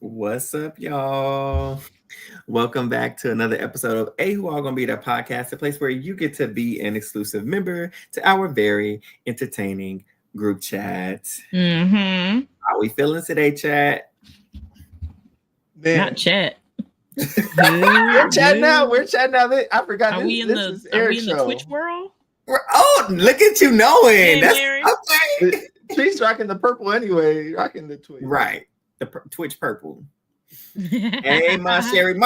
What's up, y'all? Welcome back to another episode of Who All Gonna Be That podcast, a place where you get to be an exclusive member to our very entertaining group chat. Mm-hmm. How we feeling today, chat? Not chat. We're chatting now. We're chatting now. I forgot. Are we in the Twitch world? Look at you knowing. Hey, That's Mary. okay. She's rocking the purple anyway. Rocking the Twitch. Right. The Twitch purple. Hey, my Sherry,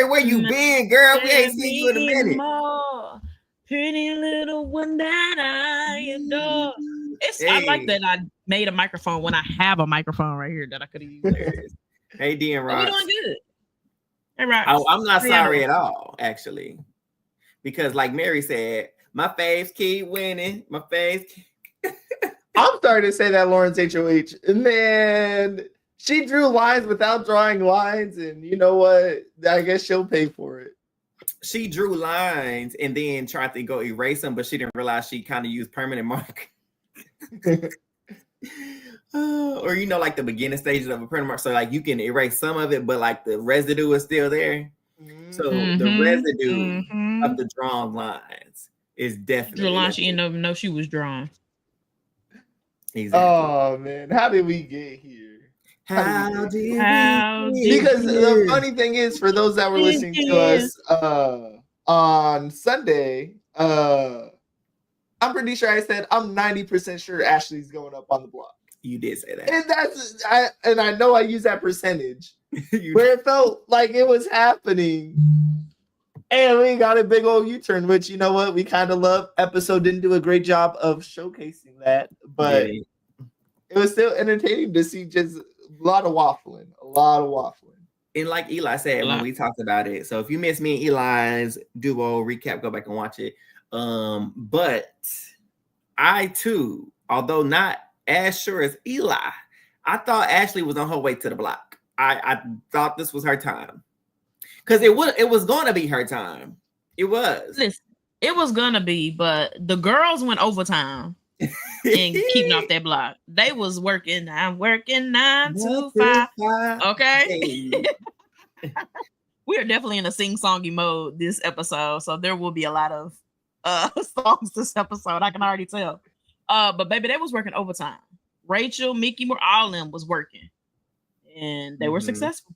where you been, girl? We ain't seen you in a minute. More, pretty little one that I adore. I like that I made a microphone when I have a microphone right here that I could have used. Hey, D and Rock. We're doing good. Hey, Rock. I'm not sorry at all, actually, because like Mary said, my faves keep winning. My faves. I'm starting to say that Lawrence HOH, man. She drew lines without drawing lines, and you know what? I guess she'll pay for it. She drew lines and then tried to go erase them, but she didn't realize she kind of used permanent mark. Or like the beginning stages of a permanent mark. So like you can erase some of it, but like the residue is still there. So the residue of the drawn lines is definitely. Drew line, she didn't even know she was drawn. Exactly. Oh man, how did we get here? How did because the funny thing is, for those that were listening to us on Sunday, I'm pretty sure I said I'm 90% sure Ashley's going up on the block. You did say that, and I know I used that percentage where it felt like it was happening, and we got a big old U-turn, which you know what, we kind of love. Episode didn't do a great job of showcasing that, but it was still entertaining to see just. A lot of waffling. And like Eli said when we talked about it, so if you missed me and Eli's duo recap, go back and watch it. But I too, although not as sure as Eli, I thought Ashley was on her way to the block. I thought this was her time. Because it was going to be her time. It was. Listen, it was going to be, but the girls went overtime. And keeping off that block. They was working. I'm working 9 to 5. Okay. We are definitely in a sing-songy mode this episode, so there will be a lot of songs this episode. I can already tell. But baby, they was working overtime. Rachel, Mickey, all of them was working, and they were successful.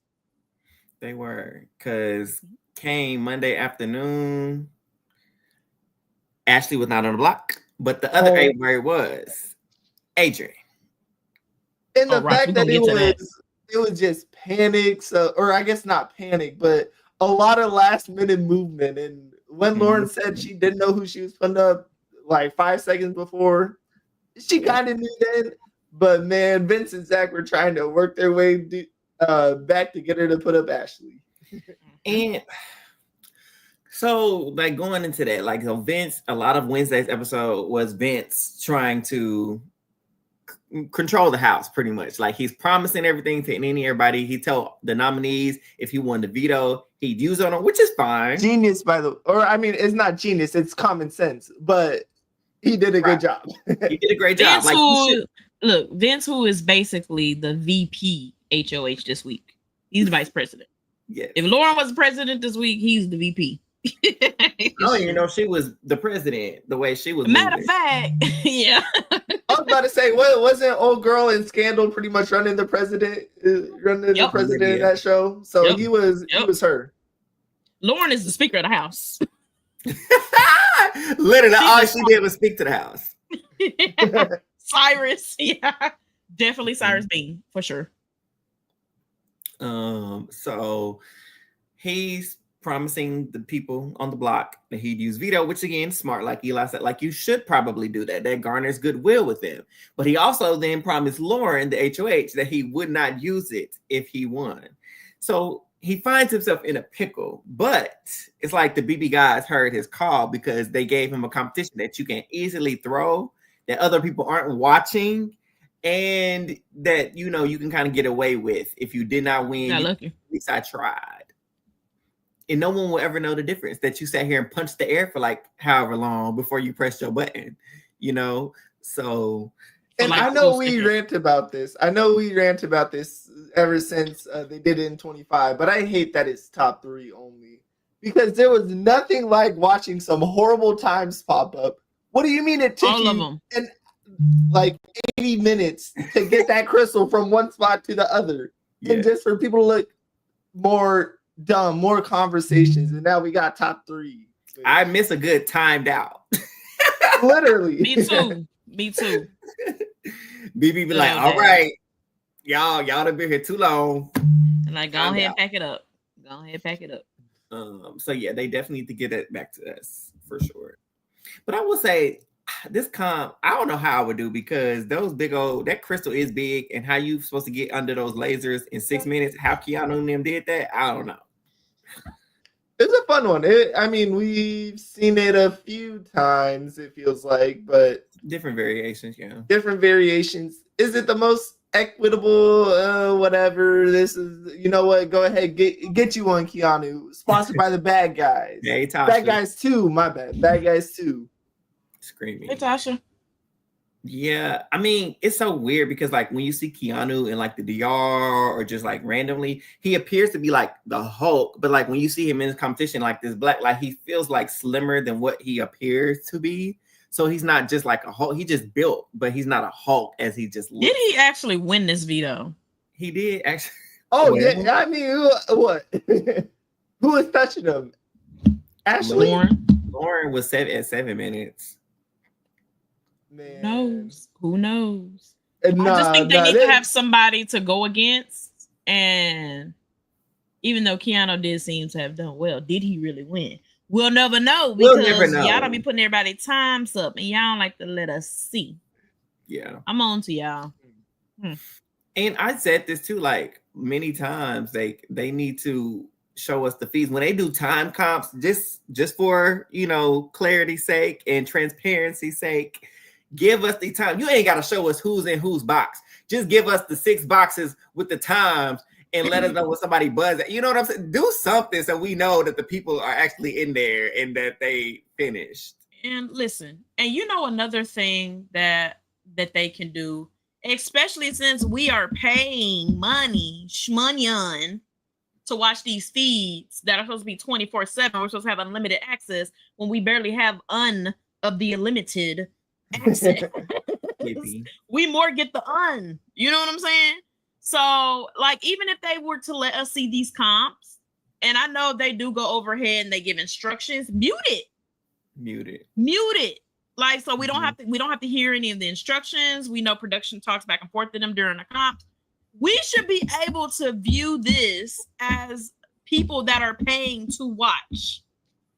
They were, because came Monday afternoon. Ashley was not on the block. But the other A word was Adrian. And the fact that it was just panic, or I guess not panic, but a lot of last minute movement. And when Lauren said she didn't know who she was putting up like 5 seconds before, she kind of knew then. But man, Vince and Zach were trying to work their way back to get her to put up Ashley. And so, like, going into that, like, so Vince, a lot of Wednesday's episode was Vince trying to control the house, pretty much. Like, he's promising everything to everybody. He told the nominees if he wanted to veto, he'd use on them, which is fine. Genius, it's not genius, it's common sense. But he did a good job. He did a great job. Vince, who is basically the VP HOH this week. He's the vice president. Yes. If Lauren was the president this week, he's the VP. I don't even know if she was the president the way she was. Matter of fact, yeah. I was about to say, wasn't old girl in Scandal pretty much running the president in that show? So he was her. Lauren is the Speaker of the House. Literally, all she did was speak to the House. Cyrus, yeah, definitely Cyrus Bean for sure. So he's promising the people on the block that he'd use veto, which again, smart, like Eli said, like you should probably do that. That garners goodwill with them. But he also then promised Lauren, the HOH, that he would not use it if he won. So he finds himself in a pickle. But it's like the BB guys heard his call because they gave him a competition that you can easily throw, that other people aren't watching, and that you can kind of get away with if you did not win. At least I tried. And no one will ever know the difference that you sat here and punched the air for like however long before you pressed your button, So And like, I know we rant about this. Ever since they did it in 25, but I hate that it's top 3 only because there was nothing like watching some horrible times pop up. What do you mean it took all you of them and like 80 minutes to get that crystal from one spot to the other? Yeah. And just for people to look more dumb, more conversations, and now we got top 3. I miss a good timed out. Literally. Me too. BB be like, all right, y'all have been here too long. And like, go ahead, pack it up. So yeah, they definitely need to get it back to us for sure. But I will say this comp, I don't know how I would do because those big old, that crystal is big, and how you supposed to get under those lasers in 6 minutes? How Keanu and them did that? I don't know. It's a fun one. I mean, we've seen it a few times, it feels like, but different variations, yeah. Different variations. Is it the most equitable? Whatever. This is, you know what? Go ahead, get you one, Keanu. Sponsored by the Bad Guys. Hey, Tasha. Bad Guys 2, my bad. Bad Guys 2. Screaming. Hey, Tasha. Yeah, I mean, it's so weird because like when you see Keanu in like the DR or just like randomly, he appears to be like the Hulk, but like when you see him in competition, like this black, like he feels like slimmer than what he appears to be. So he's not just like a Hulk, he just built, but he's not a Hulk as he just looks. Did he actually win this veto? He did actually. Oh yeah, I mean, what? Who was touching him? Ashley. Lauren was at 7 minutes. Man. Who knows? I just think they need to have somebody to go against. And even though Keanu did seem to have done well, did he really win? We'll never know because y'all don't be putting everybody's times up and y'all don't like to let us see. Yeah. I'm on to y'all. And I said this too, like many times, they need to show us the fees when they do time comps, just for, you know, clarity's sake and transparency's sake. Give us the time. You ain't got to show us who's in whose box. Just give us the 6 boxes with the times and let us know what somebody buzzed at. You know what I'm saying? Do something so we know that the people are actually in there and that they finished. And listen, and you know another thing that they can do, especially since we are paying money, shmonyon, to watch these feeds that are supposed to be 24/7. We're supposed to have unlimited access when we barely have of the unlimited access. We more get the you know what I'm saying? So like, even if they were to let us see these comps, and I know they do go overhead and they give instructions, mute it. Like, so we don't have to hear any of the instructions. We know production talks back and forth to them during the comps. We should be able to view this as people that are paying to watch.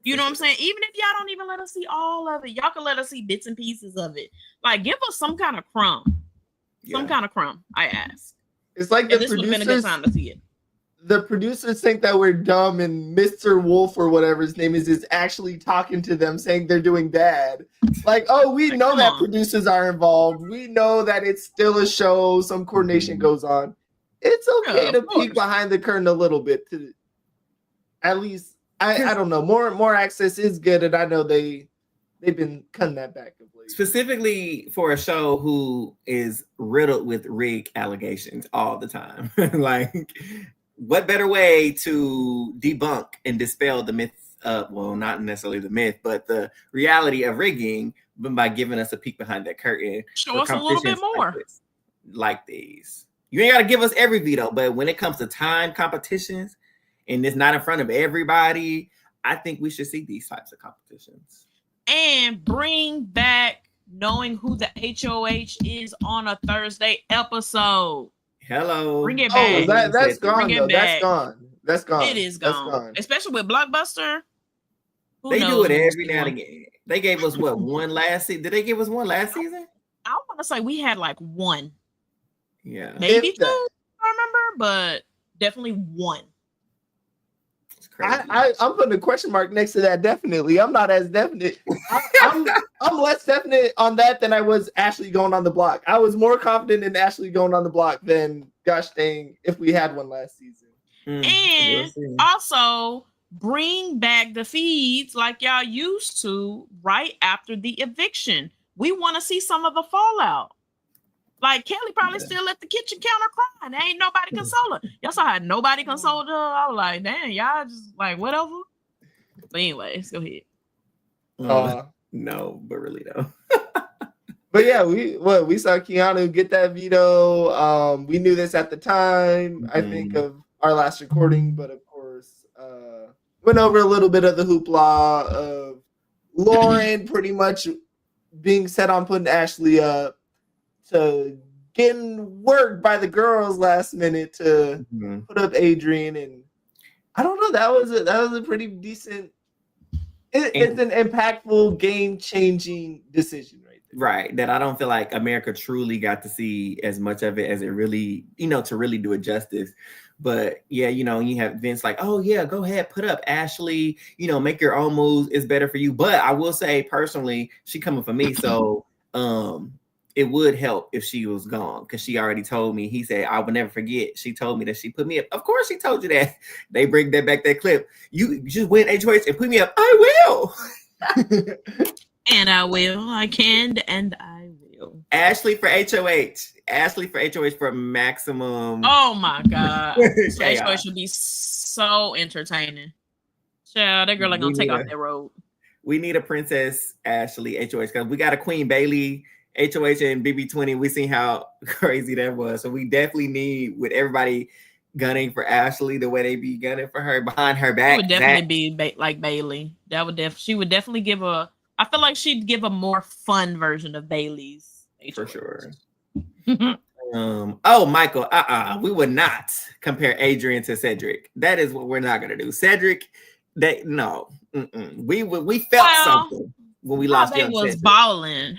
You know what I'm saying? Even if y'all don't even let us see all of it, y'all can let us see bits and pieces of it. Like, give us some kind of crumb. Some kind of crumb, I ask. It's like this would have been a good time to see it. The producers think that we're dumb, and Mr. Wolf or whatever his name is actually talking to them, saying they're doing bad. Like, oh, we know that producers are involved. We know that it's still a show. Some coordination goes on. It's okay to peek behind the curtain a little bit. To at least, I don't know. More access is good, and I know they've been cutting that back of late. Specifically for a show who is riddled with rig allegations all the time. Like, what better way to debunk and dispel the myth well, not necessarily the myth, but the reality of rigging than by giving us a peek behind that curtain. Show us a little bit more. Like these. You ain't got to give us every veto, but when it comes to time competitions and it's not in front of everybody, I think we should see these types of competitions. And bring back knowing who the HOH is on a Thursday episode. Hello. Bring it back. Oh, that's gone. That's gone. It is gone. Especially with Blockbuster. They do it every now and again. They gave us one last season? Did they give us one last season? I want to say we had like one. Yeah. Maybe two, I remember, but definitely one. I'm putting a question mark next to that. Definitely, I'm not as definite. I'm less definite on that than I was Ashley going on the block. I was more confident in Ashley going on the block than gosh dang if we had one last season. And also bring back the feeds like y'all used to right after the eviction. We want to see some of the fallout. Like Kelly probably still at the kitchen counter crying. There ain't nobody console her. Y'all saw how nobody consoled her. I was like, damn, y'all just like whatever. But anyways, go ahead. No, but really though. But yeah, we saw Keanu get that veto. We knew this at the time. I think of our last recording, but of course, went over a little bit of the hoopla of Lauren pretty much being set on putting Ashley up to getting worked by the girls last minute to put up Adrian, and I don't know. That was a pretty decent. It's an impactful, game-changing decision, right there. Right. That I don't feel like America truly got to see as much of it as it really, to really do it justice. But yeah, you have Vince like, oh yeah, go ahead, put up Ashley, make your own moves. It's better for you. But I will say personally, she coming for me. So it would help if she was gone because she already told me. He said, I will never forget. She told me that she put me up. Of course she told you that. They bring that clip. You just win HOH and put me up. I will. And I will. I can and I will. Ashley for HOH. Ashley for HOH for maximum. Oh my God. So HOH should be so entertaining. Child, that girl ain't gonna take off that road. We need a Princess Ashley HOH because we got a Queen Byyyeee HOH and BB20. We seen how crazy that was. So we definitely need, with everybody gunning for Ashley the way they be gunning for her behind her back. It would definitely be like Byyyeee. She would definitely give I feel like she'd give a more fun version of Bailey's HOH. For sure. Michael, we would not compare Adrian to Cedric. That is what we're not gonna do. Cedric, no. We felt something when we lost. How they was balling.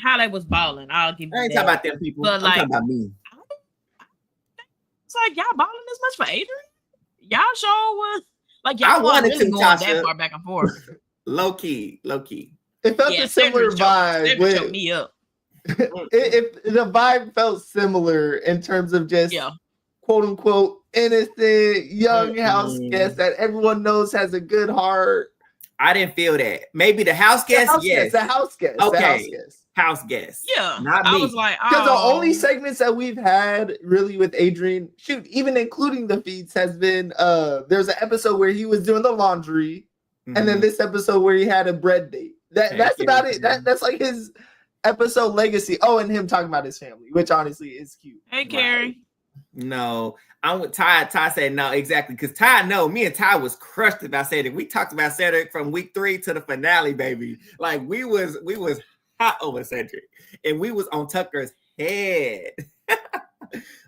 I'll give you. I ain't talking about them people. I'm talking about me. It's like y'all balling this much for Adrian. Y'all sure was like y'all I wanted really to going Tasha. that far back and forth. Low key. It felt a similar vibe. Cedric me up. If the vibe felt similar in terms of just quote unquote innocent young house guest that everyone knows has a good heart. I didn't feel that. Maybe the house guest, yes. The house guest. Okay. House guest. Yeah. Not me. I was like, because the only segments that we've had really with Adrian, even including the feeds, has been there's an episode where he was doing the laundry, and then this episode where he had a bread date. That's about it. That's like his episode legacy. Oh, and him talking about his family, which honestly is cute. Hey, Carrie. No, I'm with Ty. Ty said no, exactly. Because Ty, me and Ty was crushed about Cedric. We talked about Cedric from week 3 to the finale, baby. Like we was hot over Cedric, and we was on Tucker's head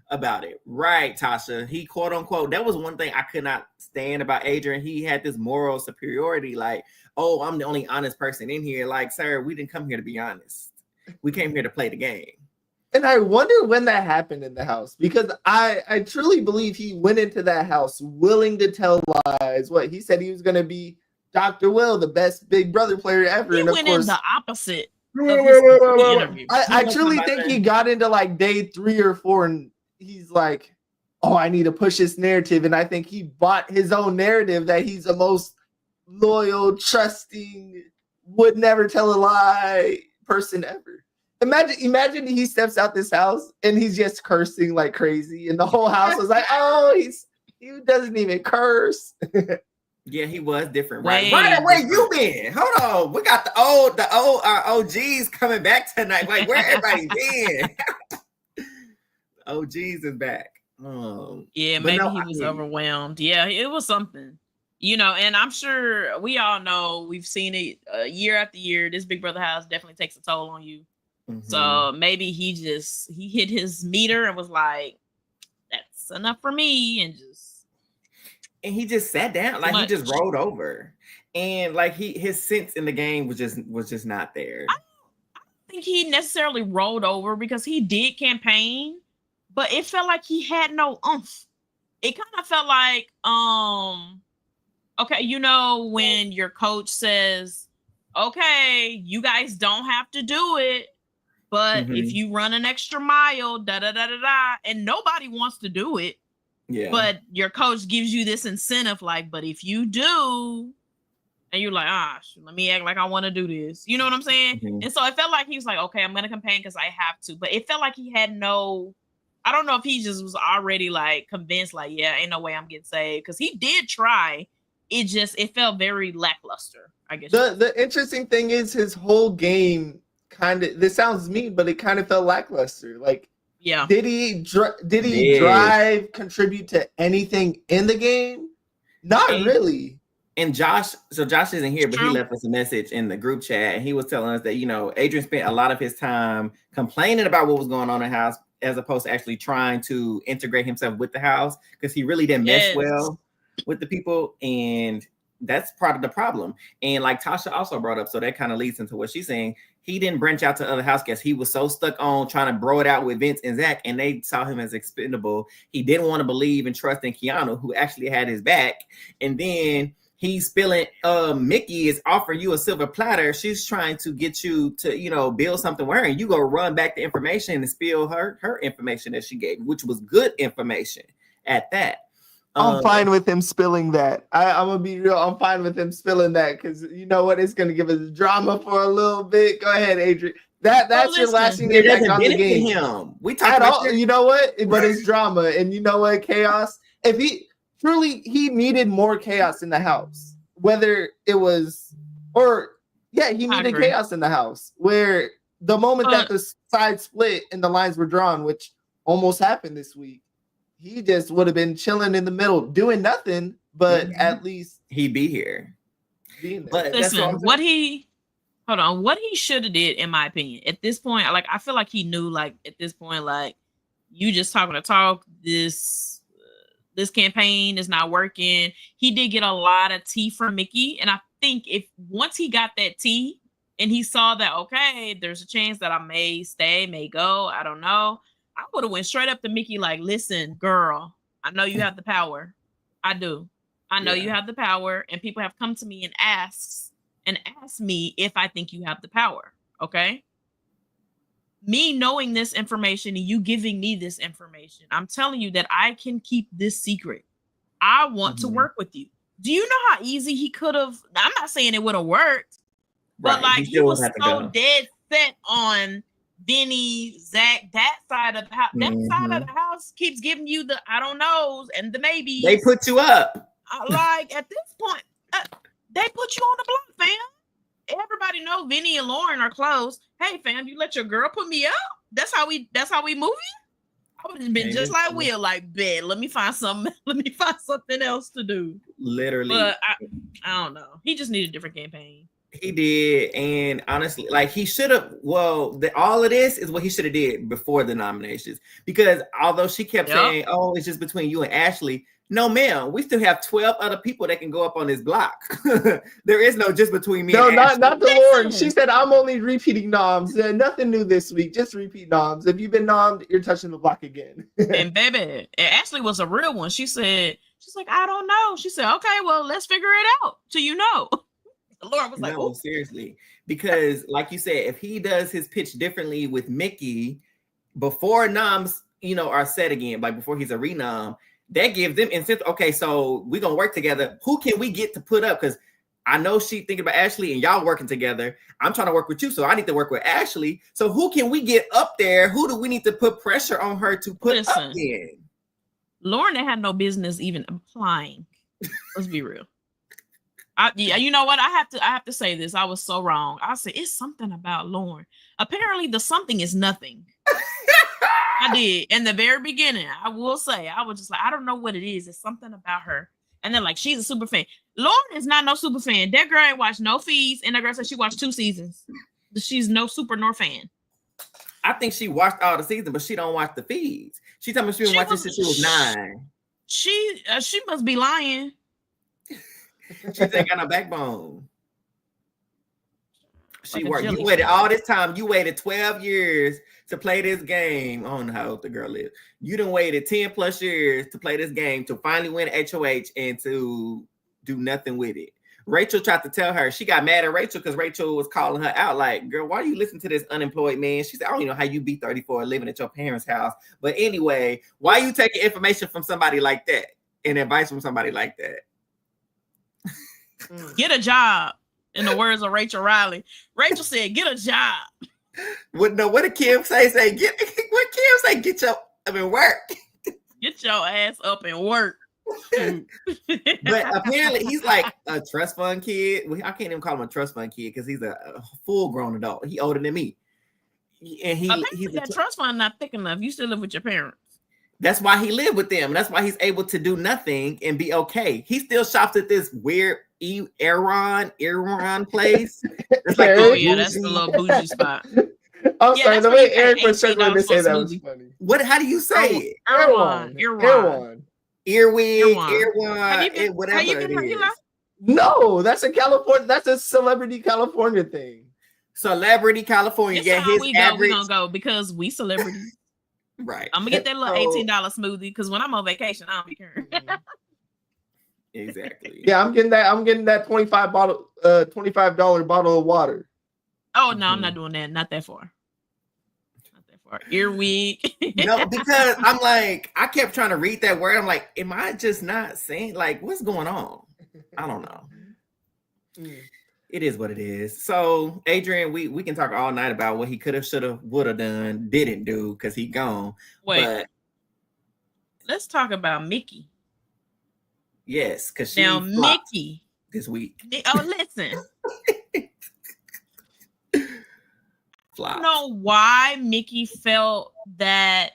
about it. Right, Tasha. He quote unquote. That was one thing I could not stand about Adrian. He had this moral superiority, like, oh, I'm the only honest person in here. Like, sir, we didn't come here to be honest. We came here to play the game. And I wonder when that happened in the house, because I truly believe he went into that house willing to tell lies. What he said, he was going to be Dr. Will, the best Big Brother player ever. He and of went course, in the opposite of his interview. I truly think he got into like day 3 or 4 and he's like, oh, I need to push this narrative. And I think he bought his own narrative that he's the most loyal, trusting, would never tell a lie person ever. Imagine he steps out this house and he's just cursing like crazy, and the whole house was like, "Oh, he doesn't even curse." Yeah, he was different, right? Right, where you been? Hold on, we got the old OGs coming back tonight. Like, where everybody been? OGs is back. Yeah, maybe he was overwhelmed. Yeah, it was something, and I'm sure we all know, we've seen it year after year. This Big Brother house definitely takes a toll on you. Mm-hmm. So maybe he hit his meter and was like, that's enough for me, and he just sat down, like he just rolled over, and like his sense in the game was just not there. I don't think he necessarily rolled over, because he did campaign, but it felt like he had no oomph. It kind of felt like okay, when your coach says, okay, you guys don't have to do it, but if you run an extra mile, and nobody wants to do it. Yeah. But your coach gives you this incentive, like, but if you do, and you're like, let me act like I want to do this. You know what I'm saying? Mm-hmm. And so it felt like he was like, okay, I'm gonna campaign because I have to. But it felt like he had no. I don't know if he just was already like convinced, like, yeah, ain't no way I'm getting saved, because he did try. It felt very lackluster, I guess. The interesting thing is his whole game kind of. This sounds mean, but it kind of felt lackluster. Like, yeah, did he drive, contribute to anything in the game? Not really. And Josh isn't here, but he left us a message in the group chat, and he was telling us that, you know, Adrian spent a lot of his time complaining about what was going on in the house, as opposed to actually trying to integrate himself with the house, because he really didn't mesh well with the people, and that's part of the problem. And like Tasha also brought up, so that kind of leads into what she's saying. He didn't branch out to other house guests. He was so stuck on trying to bro it out with Vince and Zach, and they saw him as expendable. He didn't want to believe and trust in Keanu, who actually had his back. And then he's spilling, Mickey is offering you a silver platter. She's trying to get you to, you know, build something with her, and you go run back the information and spill her information that she gave, which was good information at that. I'm fine with him spilling that. I'm gonna be real. I'm fine with him spilling that, because you know what? It's gonna give us drama for a little bit. Go ahead, Adrian. That's your lasting impact on the game. Him. We talk about all, you know what? But it's drama, and you know what? Chaos. If he needed more chaos in the house, whether it was he needed chaos in the house. Where the moment that the side split and the lines were drawn, which almost happened this week, he just would have been chilling in the middle, doing nothing, but at least he'd be here. But listen, what he should have did, in my opinion, at this point, like, I feel like he knew, like, at this point, like, you just talking to talk. This campaign is not working. He did get a lot of tea from Mickey, and I think once he got that tea and he saw that, okay, there's a chance that I may stay, may go, I don't know, I would have went straight up to Mickey like, listen, girl, I know you have the power. I do. I know you have the power, and people have come to me and asked me if I think you have the power. Okay. Me knowing this information and you giving me this information, I'm telling you that I can keep this secret. I want to work with you. Do you know how easy he could have? I'm not saying it would have worked, but like, he was so dead set on Benny, Zach, that side of the house. That side of the house keeps giving you the I don't knows and the maybe. They put you up. Like, at this point, they put you on the block, fam. Everybody know Vinny and Lauren are close. Hey, fam, you let your girl put me up? That's how we moving? I would have been just like Will, like, bet, let me find something else to do. Literally. But I don't know. He just needed a different campaign. He did, and honestly, like, he should have. Well, all of this is what he should have did before the nominations, because although she kept saying, "Oh, it's just between you and Ashley," no, ma'am, we still have 12 other people that can go up on this block. There is no just between me. No, and not the Lauren. She said, "I'm only repeating noms. Nothing new this week. Just repeat noms. If you've been nommed, you're touching the block again." And baby, Ashley was a real one. She's like, "I don't know." She said, "Okay, well, let's figure it out till you know." Lauren was like, no, seriously, because like you said, if he does his pitch differently with Mickey before noms, are set again, like before he's a renom, that gives them incentive. Okay, so we're gonna work together. Who can we get to put up? Because I know she thinking about Ashley and y'all working together. I'm trying to work with you, so I need to work with Ashley. So who can we get up there? Who do we need to put pressure on her to put up in? Lauren had no business even applying. Let's be real. You know what? I have to say this. I was so wrong. I said it's something about Lauren. Apparently, the something is nothing. I did in the very beginning. I will say I was just like, I don't know what it is. It's something about her. And then like, she's a super fan. Lauren is not no super fan. That girl ain't watched no feeds, and that girl said she watched 2 seasons. She's no super nor fan. I think she watched all the seasons, but she don't watch the feeds. She told me she been watching since she was 9. She must be lying. She ain't got no backbone. She worked. You waited all this time. You waited 12 years to play this game. I don't know how old the girl is. You done waited 10 plus years to play this game, to finally win HOH and to do nothing with it. Rachel tried to tell her. She got mad at Rachel because Rachel was calling her out like, girl, why do you listen to this unemployed man? She said, I don't even know how you be 34 living at your parents' house. But anyway, why you taking information from somebody like that and advice from somebody like that? Get a job. In the words of Rachel Riley. Rachel said, get a job. What did Kim say? What Kim say? Work. Get your ass up and work. But apparently he's like a trust fund kid. I can't even call him a trust fund kid because he's a full grown adult. He older than me. And he's that trust fund not thick enough. You still live with your parents. That's why he lived with them. That's why he's able to do nothing and be okay. He still shops at this weird Iran place. It's like, oh yeah, that's the little bougie spot. I'm sorry, the way Eric was struggling to say that was funny. How do you say it? Erwan. Earwig, whatever it is. No, that's a celebrity California thing. Celebrity California. Yeah, we gonna go because we celebrities. Right. I'm gonna get that little $18 smoothie because when I'm on vacation, I don't be caring. Exactly. Yeah, I'm getting that $25 bottle of water. Oh no, I'm not doing that. Not that far. Earwig. No, because I'm like, I kept trying to read that word. I'm like, am I just not saying, like, what's going on? I don't know. It is what it is. So, Adrian, we can talk all night about what he could have, should have, would have done, didn't do, because he gone. Wait. Let's talk about Mickey. Yes, because she now Mickey this week. Oh, listen. Flop. I don't know why Mickey felt that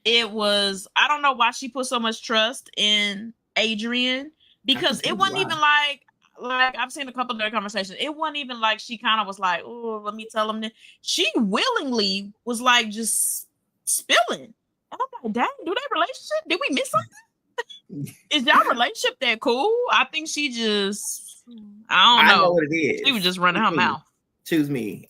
it was. I don't know why she put so much trust in Adrian because it wasn't even like I've seen a couple of their conversations. It wasn't even like she kind of was like, "Oh, let me tell him." She willingly was like just spilling, and I'm like, "Dang, do they relationship? Did we miss something? Is y'all relationship that cool?" I think she just, I don't know what it is. She was just running her mouth. Choose me.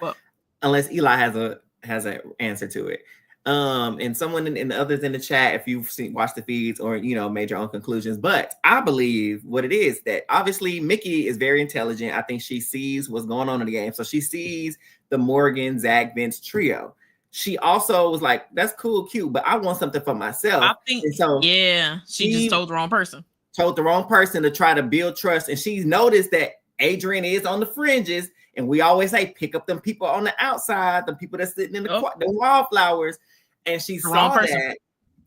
Well, unless Eli has an answer to it. And someone in the others in the chat, if you've watched the feeds or made your own conclusions. But I believe what it is that obviously Mickey is very intelligent. I think she sees what's going on in the game. So she sees the Morgan, Zach, Vince trio. She also was like, that's cool, cute, but I want something for myself. I think so. Yeah, she just told the wrong person. Told the wrong person to try to build trust. And she's noticed that Adrian is on the fringes. And we always say, pick up them people on the outside, the people that's sitting in the wallflowers. And she saw that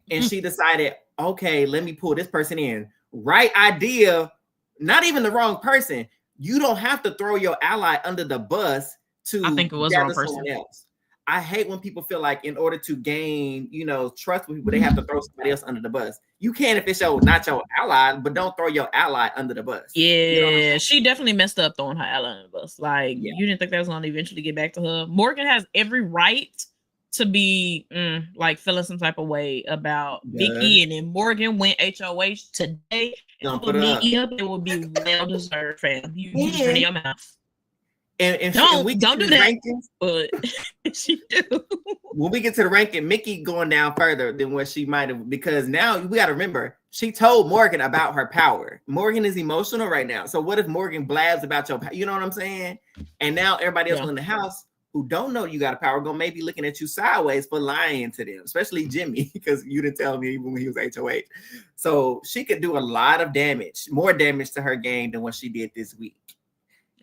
and she decided, okay, let me pull this person in. Right idea, not even the wrong person. You don't have to throw your ally under the bus to I think it was the wrong person. Else. I hate when people feel like in order to gain, trust with people, they have to throw somebody else under the bus. You can if it's not your ally, but don't throw your ally under the bus. Yeah, she definitely messed up throwing her ally under the bus. Like, you didn't think that was going to eventually get back to her. Morgan has every right to be like feeling some type of way about Vicky, and then Morgan went HOH today. It would be well deserved, fam. You just run your mouth. And don't do that, but she do. When we get to the ranking, Mickey going down further than what she might have, because now we got to remember she told Morgan about her power. Morgan is emotional right now. So what if Morgan blabs about your power? You know what I'm saying? And now everybody else in the house who don't know you got a power gonna maybe looking at you sideways for lying to them, especially Jimmy, because you didn't tell me even when he was HOH. So she could do a lot of damage, more damage to her game than what she did this week.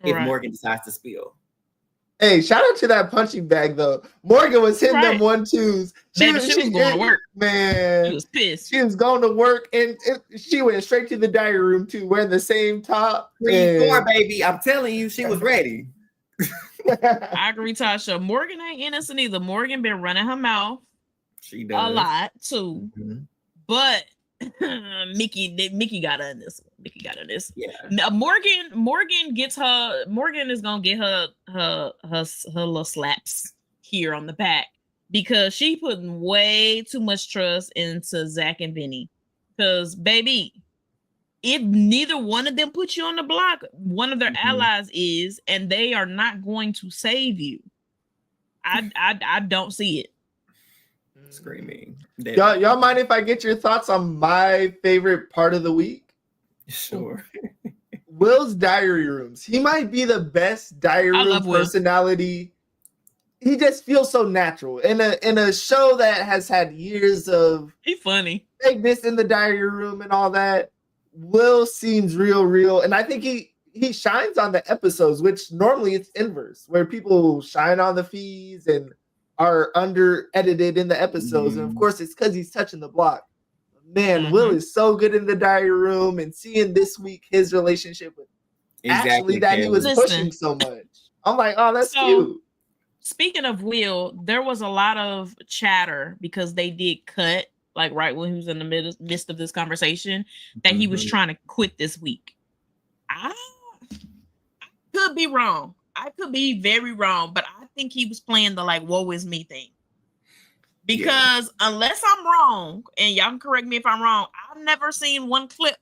If Morgan decides to spill. Hey, shout out to that punching bag though. Morgan was hitting them 1-2s. She was going to work. Man, she was pissed. She was going to work, and she went straight to the diary room too, wearing the same top. 3-4, baby. I'm telling you, she was ready. I agree, Tasha. Morgan ain't innocent either. Morgan been running her mouth. She does a lot too, but Mickey got her in this one. Mickey got her in this. Yeah. Now, Morgan gets her. Morgan is gonna get her little slaps here on the back because she putting way too much trust into Zach and Vinny. Because baby, if neither one of them put you on the block, one of their allies is, and they are not going to save you. I don't see it. Screaming. Y'all mind if I get your thoughts on my favorite part of the week? Sure. Will's diary rooms. He might be the best diary room personality. He just feels so natural in a show that has had years of he's funny fakeness in the diary room and all that. Will seems real, and I think he shines on the episodes, which normally it's inverse, where people shine on the feeds and are under edited in the episodes. And of course, it's because he's touching the block. Man, Will is so good in the diary room, and seeing this week his relationship with Ashley that he was pushing so much. I'm like, oh, that's cute. Speaking of Will, there was a lot of chatter because they did cut, like right when he was in the midst of this conversation, that he was trying to quit this week. I could be wrong. I could be very wrong, but I think he was playing the like woe is me thing. Because unless I'm wrong, and y'all can correct me if I'm wrong, I've never seen one clip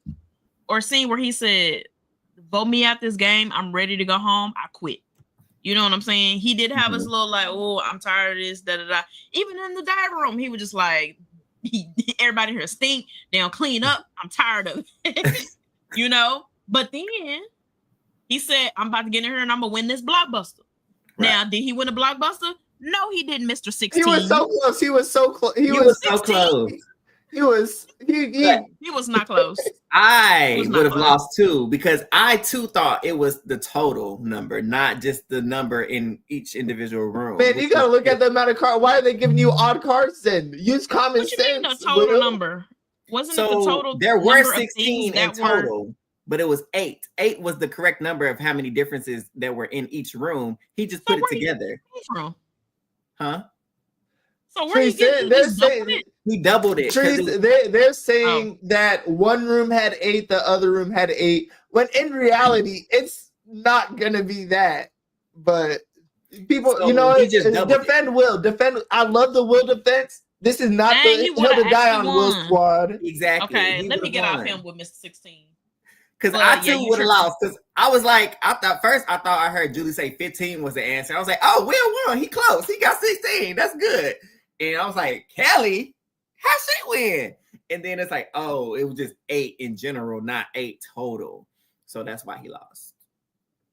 or scene where he said, vote me out this game, I'm ready to go home, I quit. You know what I'm saying? He did have his little like, oh, I'm tired of this, da-da-da. Even in the diary room, he was just like, everybody here stink, they don't clean up, I'm tired of it. You know? But then he said, I'm about to get in here and I'm going to win this Blockbuster. Right. Now, did he win a Blockbuster? No, he didn't, Mr. 16. He was so close. He was so close. He was so close. He was not close. I would have lost too, because I too thought it was the total number, not just the number in each individual room. Man, you gotta look at the amount of cards. Why are they giving you odd cards then? Use common sense. Mean the total number? Wasn't it the total? There were 16 in total. But it was 8. 8 was the correct number of how many differences that were in each room. He just put it together. Huh? So where he doubled it. They're saying that one room had 8, the other room had 8. When in reality, it's not gonna be that. But people, defend Will. Defend. I love the Will defense. This is not the hill to die on Will squad. Exactly. Okay, let me get off him with Mr. 16. Because I too would have lost. Because I was like, I thought I heard Julie say 15 was the answer. I was like, oh, Will won. He close. He got 16. That's good. And I was like, Kelly, how'd she win? And then it's like, oh, it was just 8 in general, not 8 total. So that's why he lost.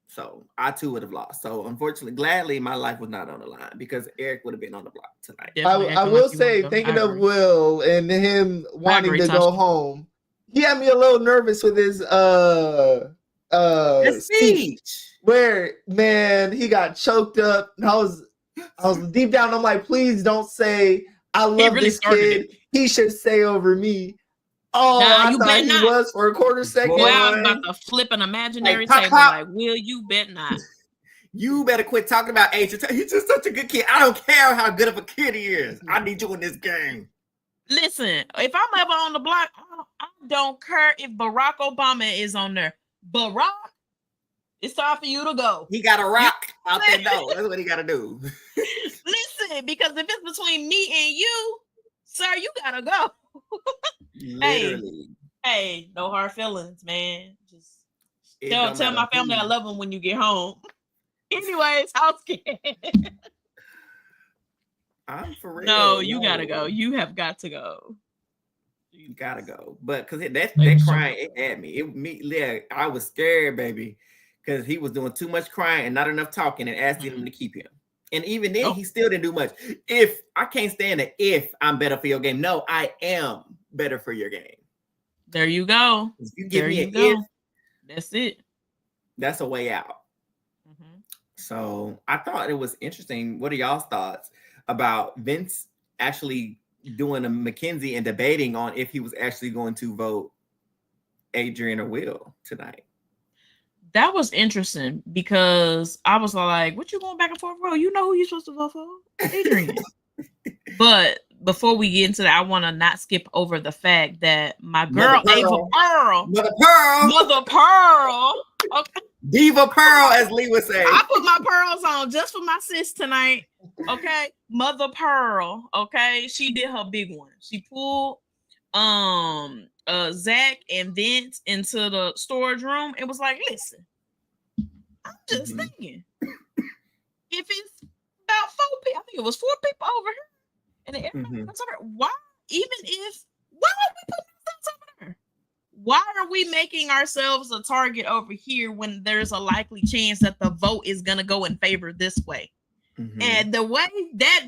So I too would have lost. So unfortunately, gladly, my life was not on the line because Eric would have been on the block tonight. I will say, thinking of Will and him wanting to go home, he had me a little nervous with his speech, where man he got choked up, and I was deep down. I'm like, please don't say I love this kid. He should say over me. Oh, I thought he was for a quarter second. Boy, I'm about to flip an imaginary table. Like, Will, you bet not. You better quit talking about age. He's just such a good kid. I don't care how good of a kid he is. I need you in this game. Listen, if I'm ever on the block, I don't care if Barack Obama is on there. Barack, it's time for you to go. He got to rock out there. No, that's what he got to do. Listen, because if it's between me and you, sir, you got to go. Literally. Hey, no hard feelings, man. Just tell my family I love them when you get home. Anyways, house kid. I'm for real. No, you gotta go. You have got to go. You gotta go. But because that crying, it had me. I was scared, baby, because he was doing too much crying and not enough talking and asking him to keep him. And even then, he still didn't do much. If I can't stand it, if I'm better for your game. No, I am better for your game. There you go. If you give me an if, that's it. That's a way out. Mm-hmm. So I thought it was interesting. What are y'all's thoughts about Vince actually doing a McKenzie and debating on if he was actually going to vote Adrian or Will tonight? That was interesting because I was like, what you going back and forth, bro? You know who you're supposed to vote for? Adrian. But before we get into that, I want to not skip over the fact that my girl, Mother Pearl. Okay. Diva Pearl, as Lee would say. I put my pearls on just for my sis tonight. Okay. Mother Pearl. Okay. She did her big one. She pulled Zach and Vince into the storage room and was like, listen, I'm just thinking, if it's about 4 people, I think it was 4 people over here, and then everybody comes over, why are we putting ourselves over there? Why are we making ourselves a target over here when there's a likely chance that the vote is gonna go in favor this way? And the way that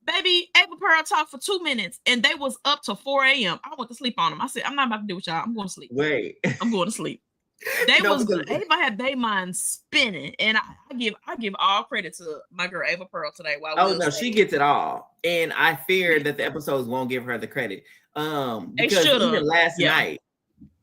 baby Ava Pearl talked for 2 minutes and they was up to 4 a.m. I went to sleep on them. I said, I'm not about to do with y'all. I'm going to sleep. Wait. I'm going to sleep. Ava had their mind spinning, and I give all credit to my girl Ava Pearl today. She gets it all, and I fear that the episodes won't give her the credit. Because even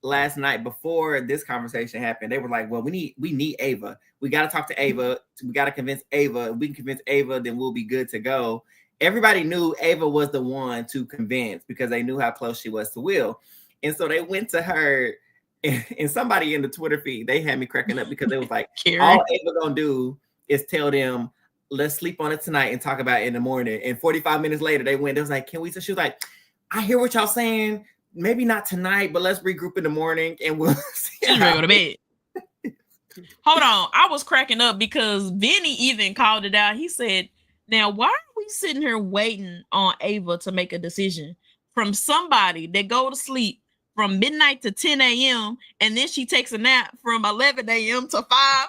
last night before this conversation happened, they were like, "Well, we need Ava. We got to talk to Ava. We got to convince Ava. If we can convince Ava, then we'll be good to go." Everybody knew Ava was the one to convince because they knew how close she was to Will, and so they went to her. And somebody in the Twitter feed, they had me cracking up because they was like, all Ava gonna do is tell them, let's sleep on it tonight and talk about it in the morning. And 45 minutes later, they went, they was like, can we? So she was like, I hear what y'all saying. Maybe not tonight, but let's regroup in the morning and we'll see. She's ready to go to bed. Hold on. I was cracking up because Vinny even called it out. He said, now, why are we sitting here waiting on Ava to make a decision from somebody that go to sleep from midnight to 10 a.m. and then she takes a nap from 11 a.m. to 5.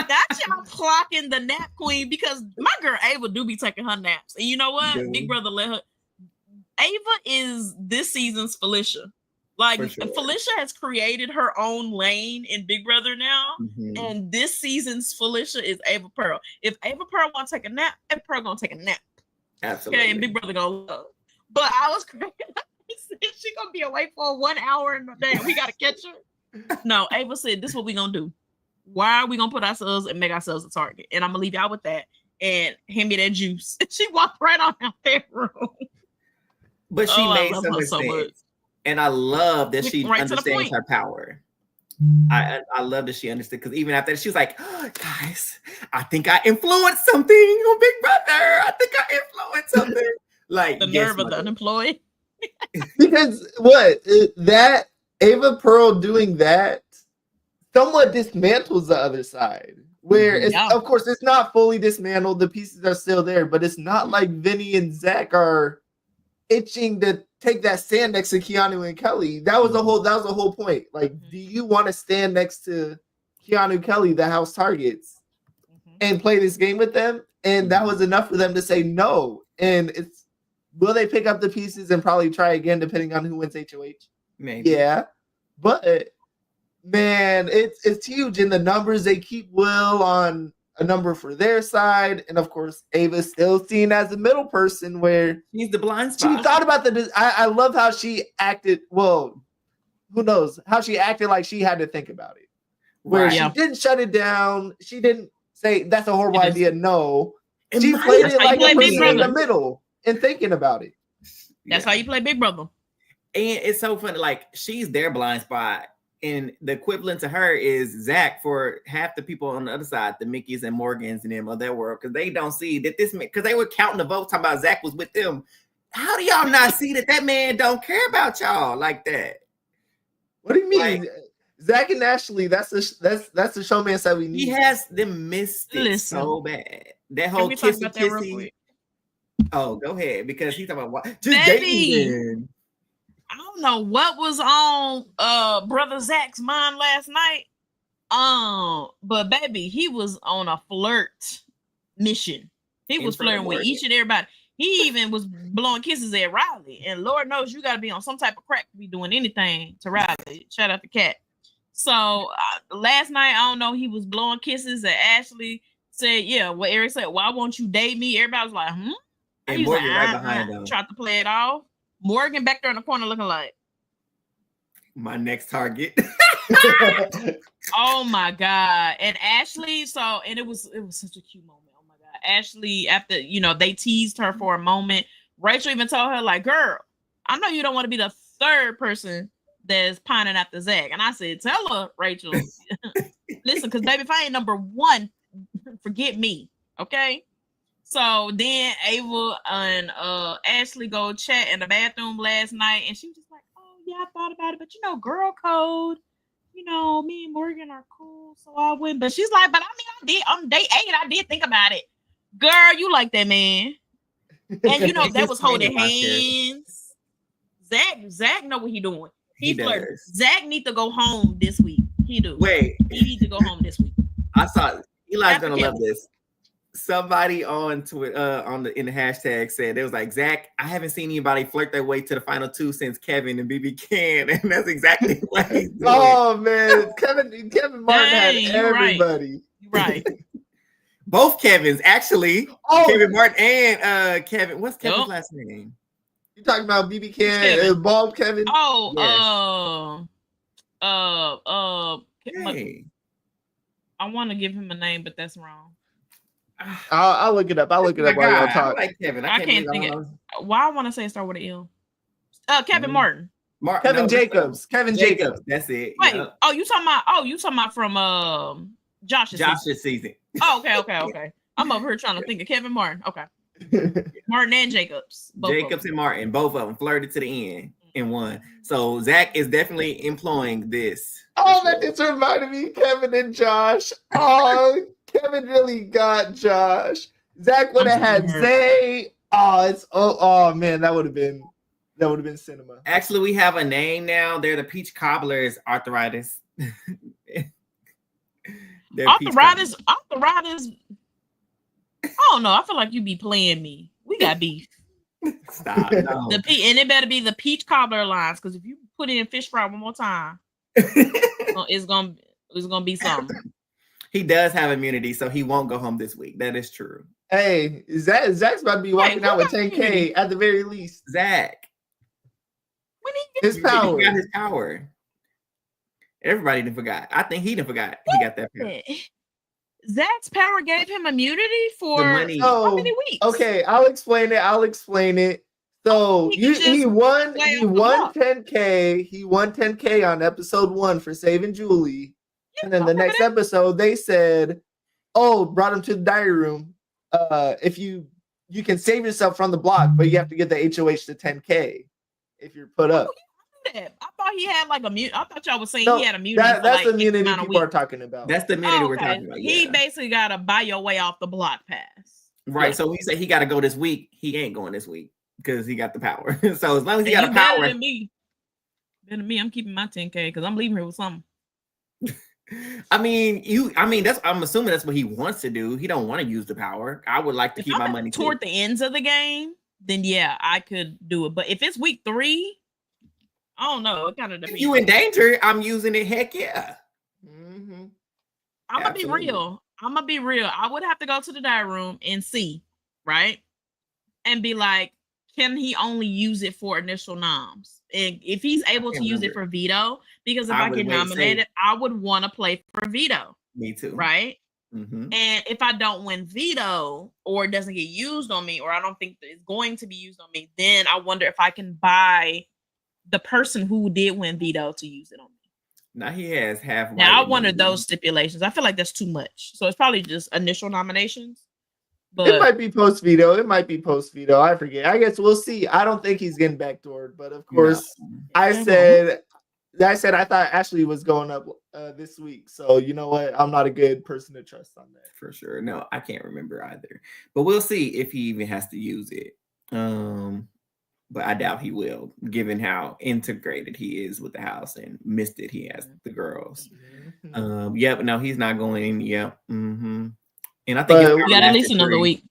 That's y'all clocking the nap queen because my girl Ava do be taking her naps. And you know what? Yeah. Big Brother let her. Ava is this season's Felicia. Like sure. Felicia has created her own lane in Big Brother now. Mm-hmm. And this season's Felicia is Ava Pearl. If Ava Pearl want to take a nap, Ava Pearl gonna take a nap. Absolutely. Okay, and Big Brother gonna love. But I was cracking up. He said she gonna be awake for 1 hour in the day. We gotta catch her. No, Ava said this is what we gonna do. Why are we gonna put ourselves and make ourselves a target? And I'm gonna leave y'all with that. And hand me that juice. She walked right on out that room. But she made some mistakes. And I love that she understands her power. I love that she understood because even after that, she was like, oh, guys, I think I influenced something on Big Brother. I think I influenced something. Like the nerve of the unemployed. Because that Ava Pearl doing that somewhat dismantles the other side. Where it's, of course, it's not fully dismantled. The pieces are still there, but it's not like Vinny and Zach are itching to take that stand next to Keanu and Kelly. That was the whole point. Like, do you want to stand next to Keanu Kelly, the house targets, and play this game with them? And that was enough for them to say no. And it's, will they pick up the pieces and probably try again depending on who wins HOH? Maybe. Yeah. But man, it's huge in the numbers. They keep Will on a number for their side, and of course, Ava's still seen as the middle person where he's the blind spot. She thought about I love how she acted. Well, who knows how she acted like she had to think about it. Where she didn't shut it down. She didn't say that's a horrible idea. No, she played it like a person in the middle and thinking about it. That's how you play Big Brother. And it's so funny. Like she's their blind spot. And the equivalent to her is Zach for half the people on the other side, the Mickeys and Morgans and them of that world, because they don't see that because they were counting the votes talking about Zach was with them. How do y'all not see that man don't care about y'all like that? What do you mean? Like, Zach and Ashley, that's the showman that we need. He has them missed it so bad. That whole kissy. Oh, go ahead, because he's talking about what? Just dating. I don't know what was on brother Zach's mind last night. But baby, he was on a flirt mission. He was flirting with each and everybody. He even was blowing kisses at Riley. And Lord knows you got to be on some type of crack to be doing anything to Riley. Shout out to Kat. So last night, I don't know, he was blowing kisses at Ashley. Said, yeah, what Eric said, why won't you date me? Everybody was like, And he Morgan right behind him. Tried to play it off. Morgan back there in the corner looking like my next target. Oh my God. And Ashley, and it was such a cute moment. Oh my God. Ashley, after they teased her for a moment. Rachel even told her, like, girl, I know you don't want to be the third person that's pining after Zach. And I said, tell her, Rachel, listen, because baby, if I ain't number one, forget me. Okay. So then Ava and Ashley go chat in the bathroom last night, and she was just like, oh, yeah, I thought about it, but girl code, me and Morgan are cool, so I wouldn't. But she's like, but I mean, on day 8, I did think about it. Girl, you like that man. And that was holding hands. Zach know what he doing. He flirted. Zach need to go home this week. He do. Wait. He need to go home this week. I saw Eli's gonna love this. Somebody on Twitter, in the hashtag said, it was like, Zach, I haven't seen anybody flirt their way to the final two since Kevin and BB can, and that's exactly what he's doing. Oh man, Kevin Martin had everybody. Right. Both Kevins, actually. Oh, Kevin Martin and Kevin. What's Kevin's last name? You talking about BB Can, Bald Kevin? Oh, yes. Hey. I want to give him a name, but that's wrong. I'll look it up. I'll look it up while y'all talk. I like Kevin. I can't think it. Why I want to say it start with an L. Kevin Martin. Kevin Jacobs. Kevin Jacobs. That's it. Wait. Yep. You talking about from Josh's season. Oh, okay. I'm over here trying to think of Kevin Martin. Okay. Martin and Jacobs. Jacobs and Martin, both of them flirted to the end and won. So Zach is definitely employing this. Oh, that just reminded me, Kevin and Josh. Oh, Kevin really got Josh. Zach would have had Zay. Oh man, that would have been cinema. Actually, we have a name now. They're the Peach Cobblers. Arthritis. Arthritis. I don't know. I feel like you be playing me. We got beef. Stop. No. And it better be the Peach Cobbler lines, because if you put in fish fry one more time, it's gonna be something. He does have immunity, so he won't go home this week. That is true. Hey, Zach's about to be walking out with 10K at the very least. Zach. When his power. He got his power. Everybody didn't forgot. I think he didn't forgot. He got that power. Zach's power gave him immunity for how many weeks? Okay, I'll explain it. So he won 10K. He won 10K on episode 1 for saving Julie. And then the next episode, they said, brought him to the diary room. If you can save yourself from the block, but you have to get the HOH to 10K if you're put up. I thought he had like immunity. I thought y'all was saying he had immunity. That's the immunity people are talking about. That's the immunity we're talking about. He basically got to buy your way off the block pass. Right. So we say he got to go this week. He ain't going this week because he got the power. So as long as he got the power. Better than me. I'm keeping my 10K because I'm leaving here with something. I'm assuming that's what he wants to do. He don't want to use the power. I would like to keep my money toward the ends of the game. Then yeah, I could do it. But if it's week 3, I don't know. It kind of depends. If you in danger, I'm using it. Heck yeah. Mm-hmm. I'm gonna be real. I would have to go to the diary room and see, right, and be like, can he only use it for initial noms? And if he's able to use it for veto, because if I get nominated, I would want to play for veto. Me too. Right. Mm-hmm. And if I don't win veto, or it doesn't get used on me, or I don't think that it's going to be used on me, then I wonder if I can buy the person who did win veto to use it on me. Now he has half. Now I wonder those stipulations. I feel like that's too much. So it's probably just initial nominations. But it might be post veto. I forget. I guess we'll see. I don't think he's getting backdoored, but of course, no. I said I thought Ashley was going up this week. So you know what? I'm not a good person to trust on that. For sure. No, I can't remember either. But we'll see if he even has to use it. But I doubt he will, given how integrated he is with the house and missed it. He has the girls. Mm-hmm. But no, he's not going. Yeah. Mm-hmm. And I think we got at least another week.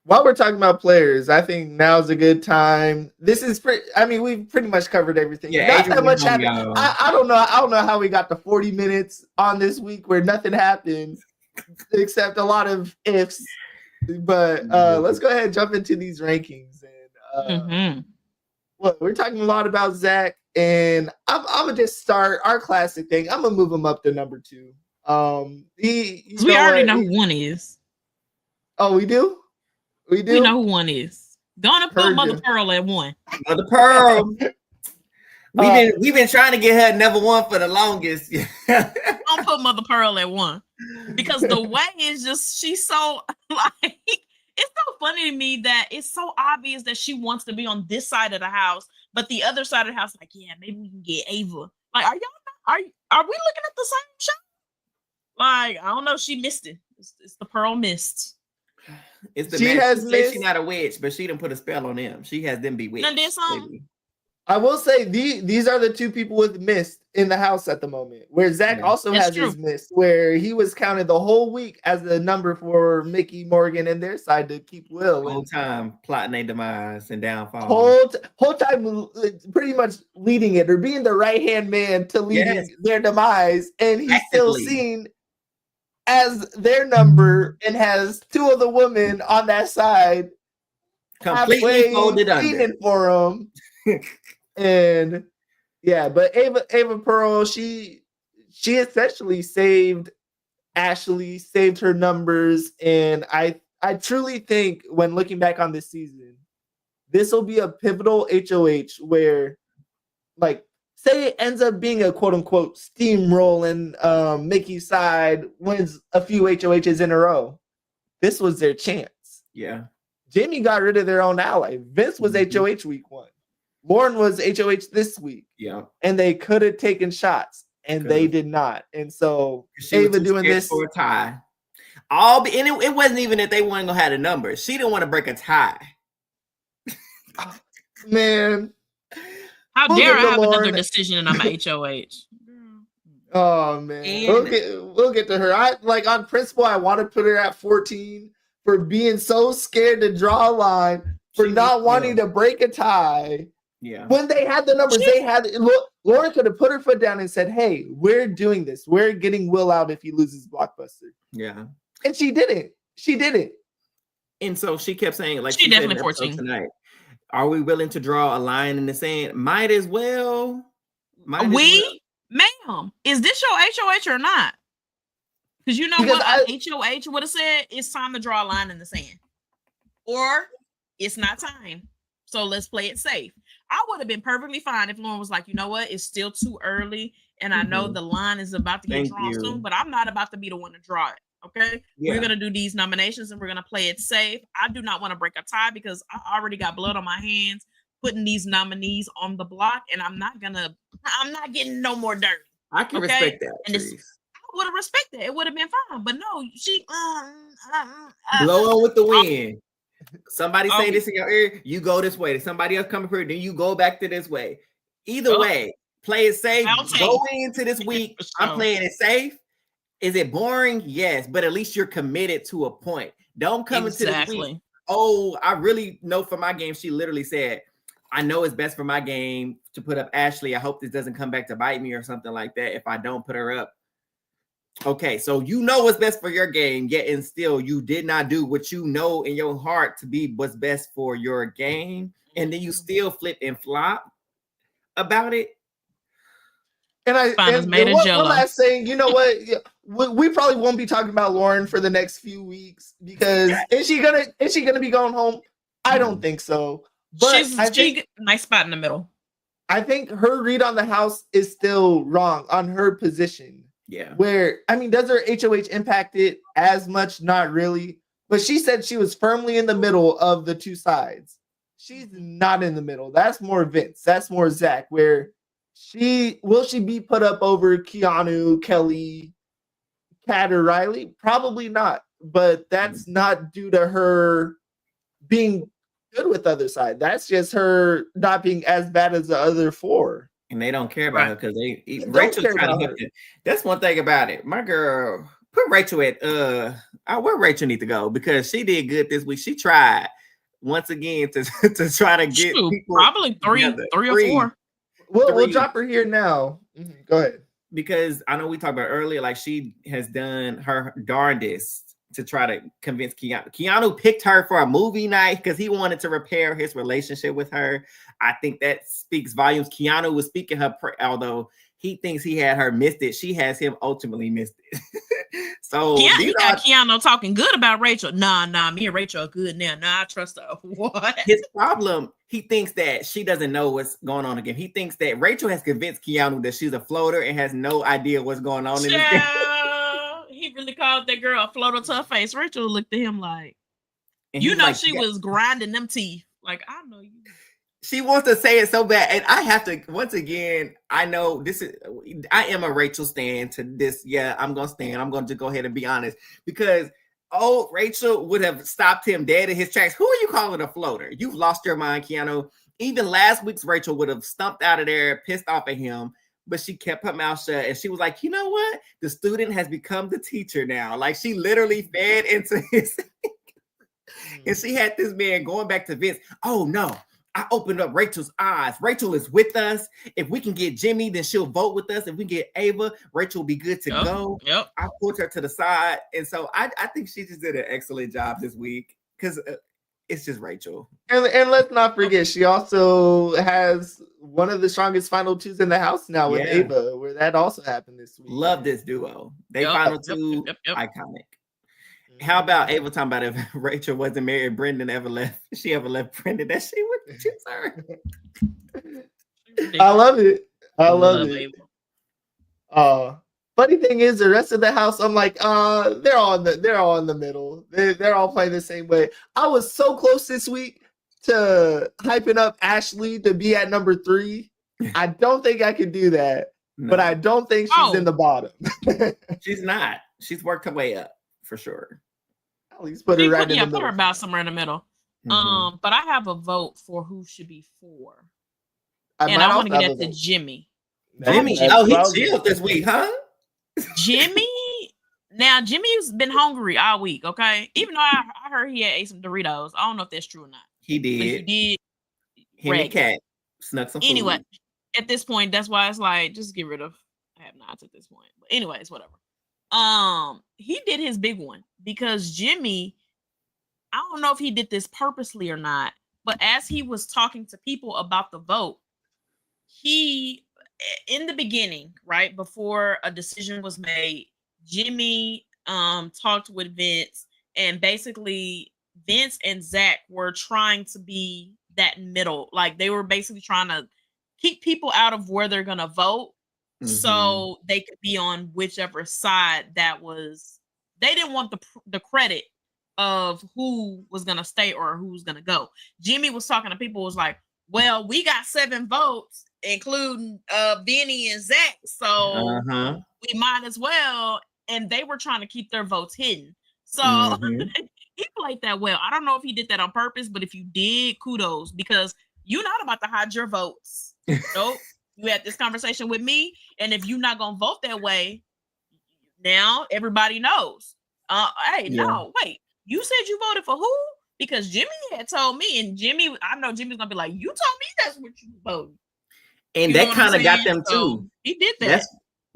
While we're talking about players, I think now's a good time. This is we've pretty much covered everything. Yeah, not that much happened. I don't know how we got to 40 minutes on this week where nothing happened except a lot of ifs. But let's go ahead and jump into these rankings. And well, we're talking a lot about Zach, and I'm gonna just start our classic thing. I'm gonna move him up to number 2. We already know who 1 is. Oh, we do? We know who 1 is. Gonna put Mother Pearl at 1. Mother Pearl. We've been trying to get her number 1 for the longest. Don't put Mother Pearl at 1 because the way is just she's so like. It's so funny to me that it's so obvious that she wants to be on this side of the house, but the other side of the house, like, yeah, maybe we can get Ava. Like, are we looking at the same show? Like, I don't know. She missed it. It's the Pearl missed. It's the she's not a witch, but she didn't put a spell on them. She has them bewitched. Did something? I will say these are the two people with mist in the house at the moment. Where Zach also has his mist, where he was counted the whole week as the number for Mickey, Morgan, and their side to keep Will. Whole time plotting their demise and downfall. Whole time pretty much leading it or being the right hand man to leading their demise, and he's still seen as their number and has two of the women on that side completely folded under for him. And yeah, but Ava Pearl, she essentially saved Ashley, saved her numbers, and I truly think when looking back on this season, this will be a pivotal HOH where, like, say it ends up being a quote unquote steamroll and Mickey's side wins a few HOHs in a row. This was their chance. Yeah. Jamie got rid of their own ally. Vince was HOH week 1. Lauren was HOH this week. Yeah. And they could have taken shots and they did not. And so Ava doing this for a tie. And it wasn't even that they weren't gonna have the numbers. She didn't want to break a tie. Man. How dare I have another decision and I'm a HOH? Oh man. We'll get to her. On principle, I want to put her at 14 for being so scared to draw a line, for not wanting to break a tie. Yeah. When they had the numbers, Lauren could have put her foot down and said, "Hey, we're doing this. We're getting Will out if he loses Blockbuster." Yeah. And she didn't. She didn't. And so she kept saying, like, she definitely 14 tonight. Are we willing to draw a line in the sand? Might as well. Ma'am, is this your HOH or not? Because you know what HOH would have said? It's time to draw a line in the sand. Or it's not time. So let's play it safe. I would have been perfectly fine if Lauren was like, you know what? It's still too early. And I know the line is about to get drawn soon, but I'm not about to be the one to draw it. Okay. Yeah. We're going to do these nominations and we're going to play it safe. I do not want to break a tie because I already got blood on my hands putting these nominees on the block, and I'm not getting no more dirt. I can respect that. And I would have respected it. It would have been fine. But no, she blow on with the wind. Somebody say this in your ear, you go this way. Somebody else come here, then you go back to this way. Either way, play it safe. Go into this week. I'm playing it safe. Is it boring? Yes, but at least you're committed to a point. Don't come into this week. Oh, I really know for my game. She literally said, I know it's best for my game to put up Ashley. I hope this doesn't come back to bite me or something like that if I don't put her up. Okay, so you know what's best for your game, yet and still you did not do what you know in your heart to be what's best for your game, and then you still flip and flop about it. And one last thing, you know what? We probably won't be talking about Lauren for the next few weeks because is she gonna be going home? I don't think so. But she's nice spot in the middle. I think her read on the house is still wrong on her position. Yeah. Where, I mean, does her HOH impact it as much? Not really. But she said she was firmly in the middle of the two sides. She's not in the middle. That's more Vince. That's more Zach. Where will she be put up over Keanu, Kelly, Kat, or Riley? Probably not. But that's not due to her being good with the other side. That's just her not being as bad as the other four. And they don't care about her because Rachel's trying to hit it. That's one thing about it. My girl, put Rachel at where Rachel need to go because she did good this week. She tried once again to try to get people probably three or four. We'll drop her here now. Go ahead. Because I know we talked about earlier, like she has done her darndest to try to convince Keanu. Keanu picked her for a movie night because he wanted to repair his relationship with her. I think that speaks volumes. Keanu was speaking her, although he thinks he had her missed it. She has him ultimately missed it. So you got Keanu talking good about Rachel. Nah, me and Rachel are good now. Nah, I trust her. What? His problem, he thinks that she doesn't know what's going on again. He thinks that Rachel has convinced Keanu that she's a floater and has no idea what's going on in this game. He really called that girl a floater to her face. Rachel looked at him like, you know, like, she was grinding them teeth. Like, I know you. She wants to say it so bad. And I have to, once again, I know I am a Rachel stan to this. Yeah, I'm going to stand. I'm going to go ahead and be honest because, Rachel would have stopped him dead in his tracks. Who are you calling a floater? You've lost your mind, Keanu. Even last week's Rachel would have stumped out of there, pissed off at him, but she kept her mouth shut and she was like, you know what? The student has become the teacher now. Like she literally fed into his and she had this man going back to Vince. Oh no, I opened up Rachel's eyes. Rachel is with us. If we can get Jimmy, then she'll vote with us. If we get Ava, Rachel will be good to go. Yep. I put her to the side. And so I think she just did an excellent job this week because it's just Rachel. And let's not forget, she also has one of the strongest final twos in the house now with Ava, where that also happened this week. Love this duo. They final two, iconic. How about Ava talking about if Rachel wasn't married, Brendan ever left? She ever left Brendan? That she would choose her. I love it. I love it. Funny thing is, the rest of the house, I'm like, they're all in the middle. They're all playing the same way. I was so close this week to hyping up Ashley to be at number 3. I don't think I could do that, but I don't think she's in the bottom. She's not. She's worked her way up for sure. At least put her right in the middle. Put her about somewhere in the middle. Mm-hmm. But I have a vote for who should be 4, and I want to get that to Jimmy. Jimmy, he chilled this week, huh? Jimmy. Now Jimmy's been hungry all week. Okay, even though I heard he had ate some Doritos. I don't know if that's true or not. He did. But he did. Him and Cat snuck some food. Anyway, at this point, that's why it's like just get rid of have-nots at this point. But anyways, whatever. He did his big one because Jimmy, I don't know if he did this purposely or not, but as he was talking to people about the vote, he, in the beginning, right before a decision was made, Jimmy talked with Vince, and basically Vince and Zach were trying to be that middle, like they were basically trying to keep people out of where they're gonna vote. So they could be on whichever side that was. They didn't want the credit of who was gonna stay or who's gonna go. Jimmy was talking to people, was like, "Well, we got 7 votes, including Benny and Zach, so we might as well." And they were trying to keep their votes hidden. So he played that well. I don't know if he did that on purpose, but if you did, kudos, because you're not about to hide your votes. Nope. You had this conversation with me, and if you're not gonna vote that way, now everybody knows. No, wait. You said you voted for who? Because Jimmy had told me, and Jimmy, I know Jimmy's gonna be like, "You told me that's what you voted." And you that kind of got them too. He did that.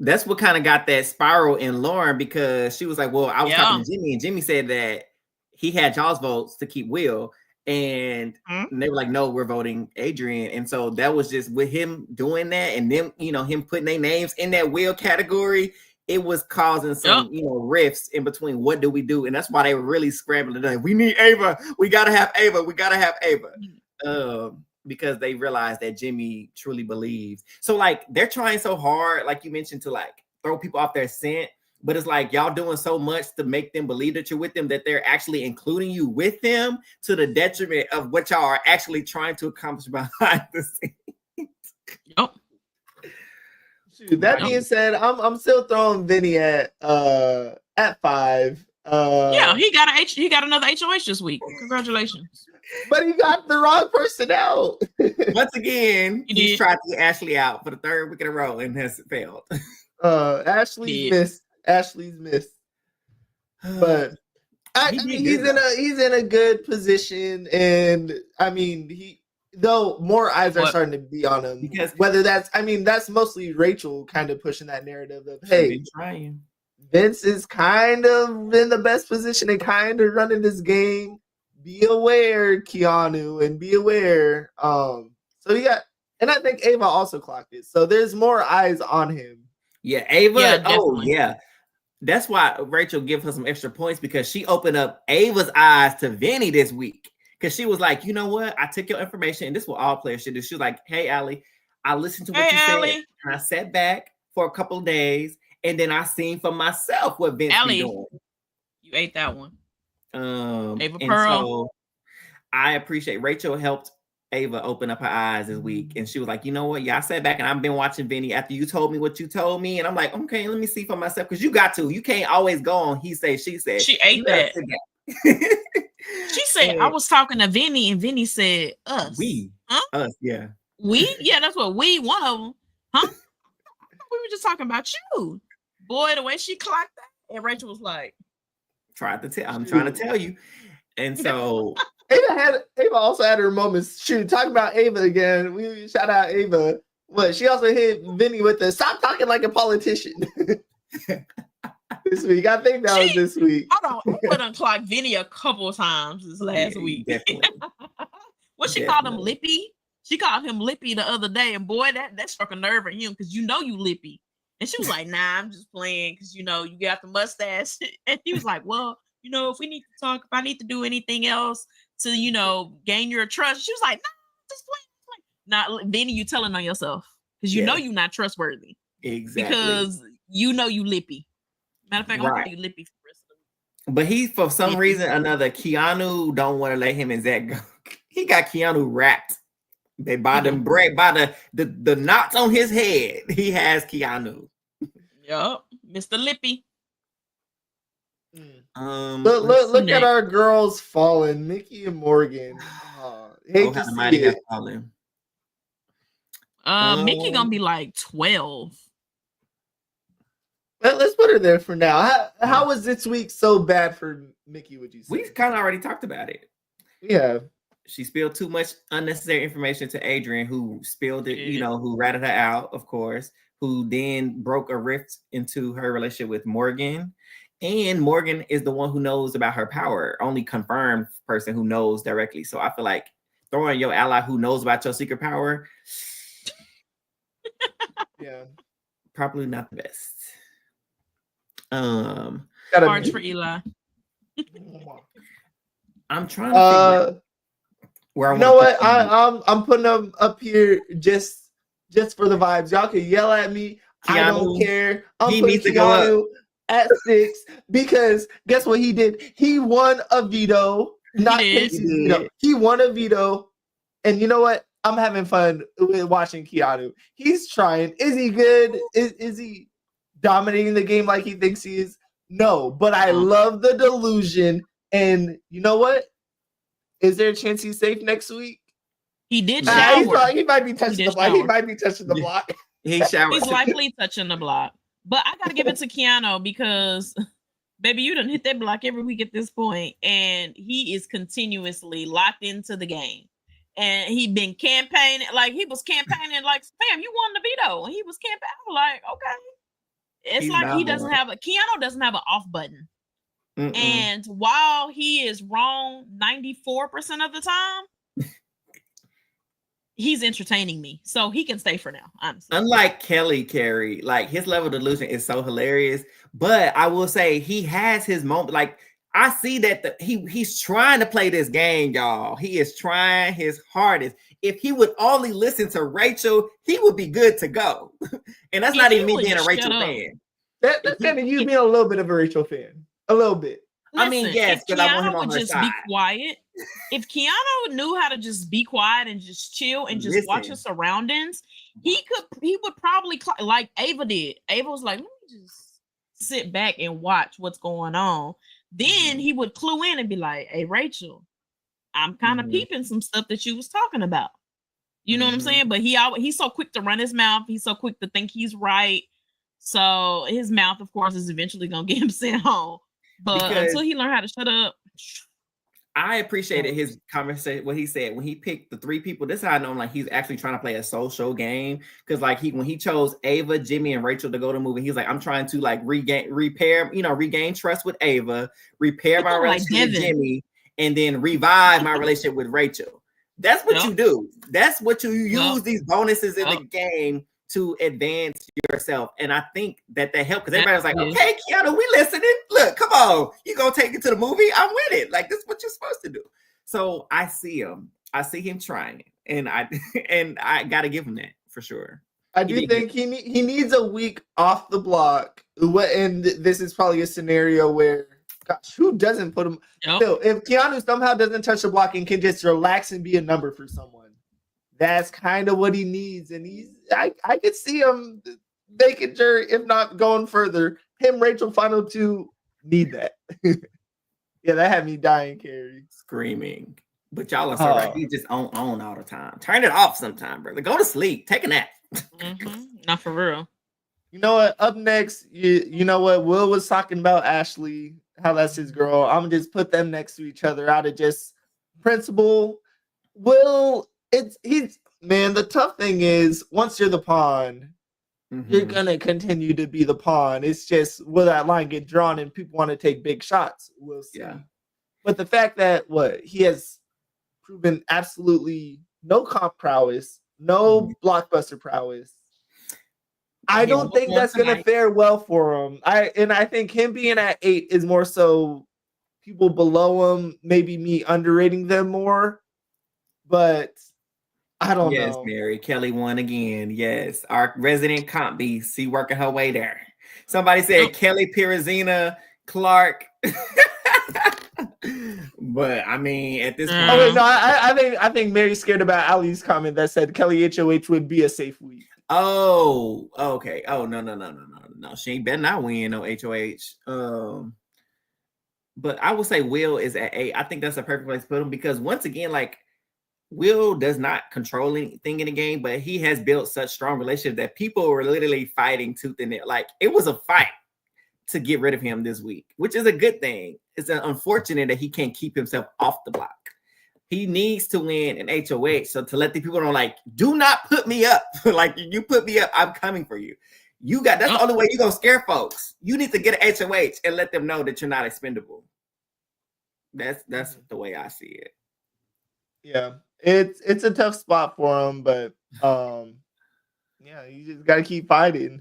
That's what kind of got that spiral in Lauren, because she was like, "Well, I was talking to Jimmy, and Jimmy said that he had y'all's votes to keep Will." And they were like, "No, we're voting Adrian." And so that was just with him doing that, and then him putting their names in that Will category. It was causing some rifts in between. What do we do? And that's why they were really scrambling today. We need Ava. We gotta have Ava. We gotta have Ava. Because they realized that Jimmy truly believes. So like they're trying so hard, like you mentioned, to like throw people off their scent. But it's like y'all doing so much to make them believe that you're with them that they're actually including you with them to the detriment of what y'all are actually trying to accomplish behind the scenes. That being said, I'm still throwing Vinny at 5. He got another HOH this week. Congratulations. But he got the wrong person out. Once again, he's tried to get Ashley out for the 3rd week in a row and has failed. Ashley's missed. But I mean, he's in a good position, and I mean though more eyes are starting to be on him, because whether that's mostly Rachel kind of pushing that narrative of, hey, Vince is kind of in the best position and kind of running this game. Be aware, Keanu, and be aware. So and I think Ava also clocked it. So there's more eyes on him. Yeah, Ava. That's why Rachel give her some extra points, because she opened up Ava's eyes to Vinny this week. Because she was like, you know what? I took your information, and this is what all players should do. She was like, hey, Allie, I listened to what you said, and I sat back for a couple of days, and then I seen for myself what Vince be doing. You ate that one. Ava Pearl. So I appreciate Rachel helped Ava open up her eyes this week, and she was like, you know what? Yeah, I sat back and I've been watching Vinny after you told me what you told me, and I'm like, okay, let me see for myself, because you can't always go on he say, she said. She ate that. She said, I was talking to Vinny, and Vinny said, us. Us, yeah. We? Yeah, that's what we, one of them. Huh? We were just talking about you. Boy, the way she clocked that. And Rachel was like, I'm trying to tell you. And so Ava also had her moments. Shoot, talking about Ava again. We shout out Ava. But she also hit Vinny with the stop talking like a politician. This week. I think that was this week. Hold on. Ava done clocked Vinny a couple of times this last week. Definitely. What she called him Lippy? She called him Lippy the other day. And boy, that struck a nerve in him because you know you Lippy. And she was like, nah, I'm just playing because you know you got the mustache. And he was like, well, you know, if we need to talk, if I need to do anything else to, you know, gain your trust. She was like, nah, just playing. Not Vinny, you telling on yourself because you know you're not trustworthy. Exactly. Because you know you Lippy. Matter of fact, I'm pretty Lippy for the rest of the week. But he, for some reason or another, Keanu don't want to let him and Zach go. He got Keanu wrapped. They by them by the knots on his head. He has Keanu. Yup, Mr. Lippy. Look at our girls falling, Mickey and Morgan. Hate to see it. Fallen. Mickey gonna be like 12. Let's put her there for now. How was this week so bad for Mickey, would you say? We kind of already talked about it. Yeah. She spilled too much unnecessary information to Adrian, who spilled it, you know, who ratted her out, of course, who then broke a rift into her relationship with Morgan. And Morgan is the one who knows about her power, only confirmed person who knows directly. So I feel like throwing your ally who knows about your secret power, yeah, probably not the best. Hard for Eli. I'm trying to figure out where you know what? I'm putting them up here just for the vibes. Y'all can yell at me. Keanu, I don't care. I'm putting Keanu at 6 because guess what he did? He won a veto. Not Casey's veto. He won a veto. And you know what? I'm having fun with watching Keanu. He's trying. Is he good? Is he dominating the game like he thinks he is? No, but I love the delusion. And you know what? Is there a chance he's safe next week? He did shower. He might be touching the block. He might be touching the block. He showered. He's likely touching the block. But I gotta give it to Keanu because, baby, you done hit that block every week at this point, and he is continuously locked into the game. And he been campaigning, like he was campaigning, like, fam, you won the veto. And he was campaigning. I'm like, okay. It's like he doesn't have Keanu doesn't have an off button. And while he is wrong 94% of the time, he's entertaining me. So he can stay for now, honestly. Unlike Kelly Carey, like his level of delusion is so hilarious. But I will say he has his moment. Like I see that he's trying to play this game, y'all. He is trying his hardest. If he would only listen to Rachel, he would be good to go. And that's not even me being a Rachel fan. That's kind of you being a little bit of a Rachel fan. A little bit. Listen, I mean, yes, because I want him on her side. Be quiet. If Keanu knew how to just be quiet and just chill and just watch his surroundings, he would probably like Ava did. Ava was like, let me just sit back and watch what's going on. Then he would clue in and be like, hey, Rachel, I'm kind of peeping some stuff that you was talking about. You know what I'm saying? But he's so quick to run his mouth. He's so quick to think he's right. So his mouth, of course, is eventually going to get him sent home. But until he learned how to shut up. I appreciated his conversation, what he said when he picked the 3 people. This is how I know like he's actually trying to play a social game. Because like when he chose Ava, Jimmy, and Rachel to go to the movie, he's like, I'm trying to like regain trust with Ava, repair my relationship with Jimmy, and then revive my relationship with Rachel. That's what you do. That's what you use these bonuses in the game to advance yourself. And I think that helped because everybody's like, okay, Keanu, we listening. Look, come on. You gonna take it to the movie? I'm with it. Like, this is what you're supposed to do. So I see him. I see him trying. And I gotta give him that for sure. I do think he needs a week off the block. And this is probably a scenario where, gosh, who doesn't put him? Still, if Keanu somehow doesn't touch the block and can just relax and be a number for someone, that's kind of what he needs. And I could see him making sure, if not going further, him, Rachel, final 2 need that. Yeah, that had me dying, Carrie. Screaming. But y'all are so right. You just on all the time. Turn it off sometime, brother. Go to sleep. Take a nap. Not for real. You know what? Up next, you know what? Will was talking about Ashley, how that's his girl. I'm gonna just put them next to each other out of just principle. Will, he's man. The tough thing is once you're the pawn, you're gonna continue to be the pawn. It's just will that line get drawn and people want to take big shots? We'll see. Yeah. But the fact that he has proven absolutely no comp prowess, no blockbuster prowess. I don't think that's gonna fare well for him. I think him being at 8 is more so people below him, maybe me underrating them more. But I don't know. Yes, Mary. Kelly won again. Yes. Our resident comp beast. She working her way there. Somebody said Kelly Pirazina Clark. But I mean, at this point. Oh wait, no, I think Mary's scared about Ali's comment that said Kelly HOH would be a safe week. Oh, okay. Oh, no. She better not win no HOH. But I would say Will is at 8. I think that's a perfect place to put him because once again, like Will does not control anything in the game, but he has built such strong relationships that people were literally fighting tooth and nail. Like it was a fight to get rid of him this week, which is a good thing. It's unfortunate that he can't keep himself off the block. He needs to win an HOH. So to let the people know, like, do not put me up. Like you put me up, I'm coming for you. That's the only way you're gonna scare folks. You need to get an HOH and let them know that you're not expendable. That's the way I see it. Yeah, it's a tough spot for him, but yeah, you just gotta keep fighting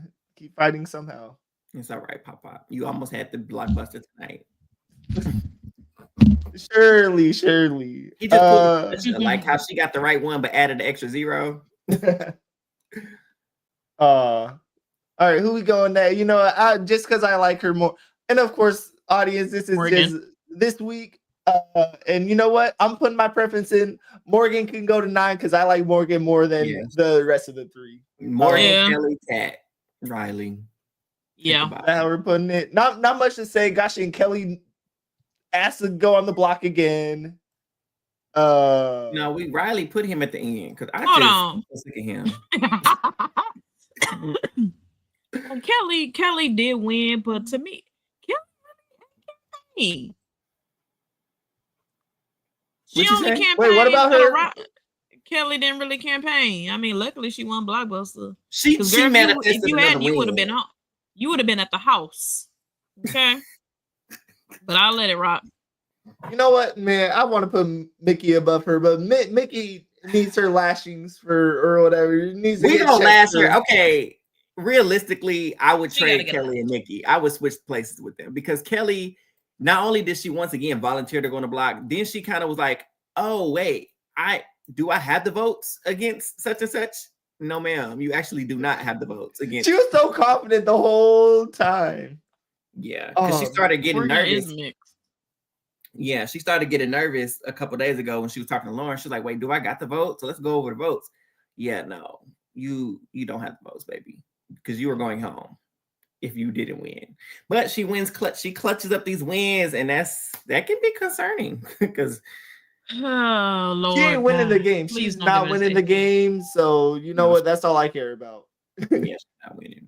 somehow. It's all right, Pop. You almost had the blockbuster tonight. Surely. He just like how she got the right one, but added the extra 0. All right, who we going next? You know, just because I like her more, and of course, audience, this is Morgan. just this week. And you know what? I'm putting my preference in. Morgan can go to 9 because I like Morgan more than the rest of the 3. Morgan, Kelly, Kat, Riley. Yeah, that's how we're putting it. Not much to say. Gosh, and Kelly asked to go on the block again. No, Riley put him at the end because I'm sick of him. Kelly did win, but to me, Kelly she only campaigned. Wait, what about her? Kelly didn't really campaign. I mean, luckily she won Blockbuster. She manifested. If you had, you would have been on. You would have been at the house. Okay. But I'll let it rock. You know what, man? I want to put Mickey above her, but Mickey needs her lashings or whatever. We don't lash her. Okay. Realistically, I would trade Kelly and Nikki. I would switch places with them because Kelly, not only did she once again volunteer to go on the block, then she kind of was like, oh, wait, do I have the votes against such and such? No, ma'am. You actually do not have the votes against. She was so confident the whole time. Yeah, because she started getting nervous. Yeah, she started getting nervous a couple days ago when she was talking to Lauren. She's like, wait, do I got the vote? So let's go over the votes. Yeah, no, you don't have the votes, baby, because you were going home if you didn't win. But she wins clutch. She clutches up these wins, and that can be concerning because oh Lord, she ain't winning the game. She's not winning the game. So you know what? That's all I care about. Yeah, she's not winning.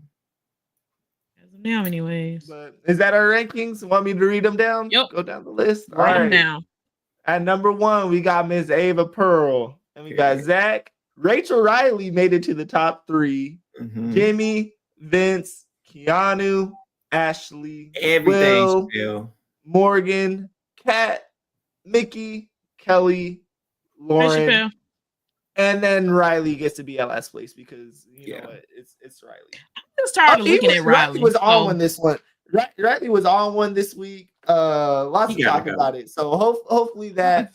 Now, anyways. But is that our rankings? Want me to read them down? Yep. Go down the list. Write them down. At number 1, we got Miss Ava Pearl. And we got Zach. Rachel Riley made it to the top 3. Mm-hmm. Jimmy, Vince, Keanu, Ashley, Will, Morgan, Kat, Mickey, Kelly, Lauren. And then Riley gets to be at last place because you know what? It's Riley. I'm just tired of looking at Riley. Riley was on one this one. Riley was on one this week. Lots to talk about it. So hopefully that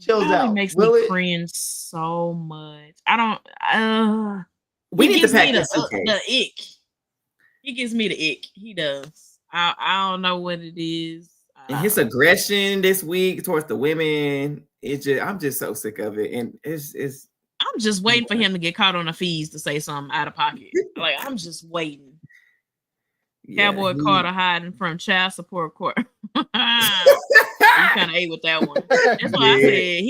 chills out. It makes me cringe so much. I don't. We need to pack the ick. He gives me the ick. He does. I don't know what it is. And his aggression this week towards the women, I'm just so sick of it. And it's I'm just waiting for him to get caught on the fees to say something out of pocket. Like I'm just waiting. Cowboy Carter hiding from child support court. You kind of ate with that one. That's why I said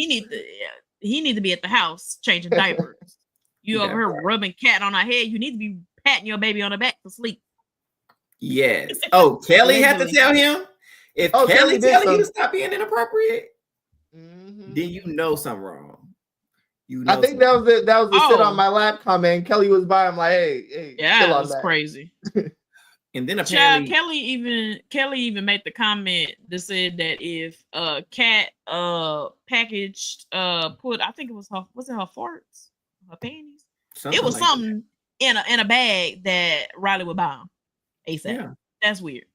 he need to be at the house changing diapers. You over here rubbing cat on her head. You need to be patting your baby on the back to sleep. Yes. Oh, Kelly had to tell him. If Kelly telling you to stop being inappropriate, then you know something wrong. I think that was the sit on my lap comment. Kelly was by. I'm like, hey, yeah, that was crazy. And then apparently, Kelly even made the comment that said that if Cat packaged put, I think it was her farts, her panties. It was something in a bag that Riley would buy him ASAP. Yeah. That's weird.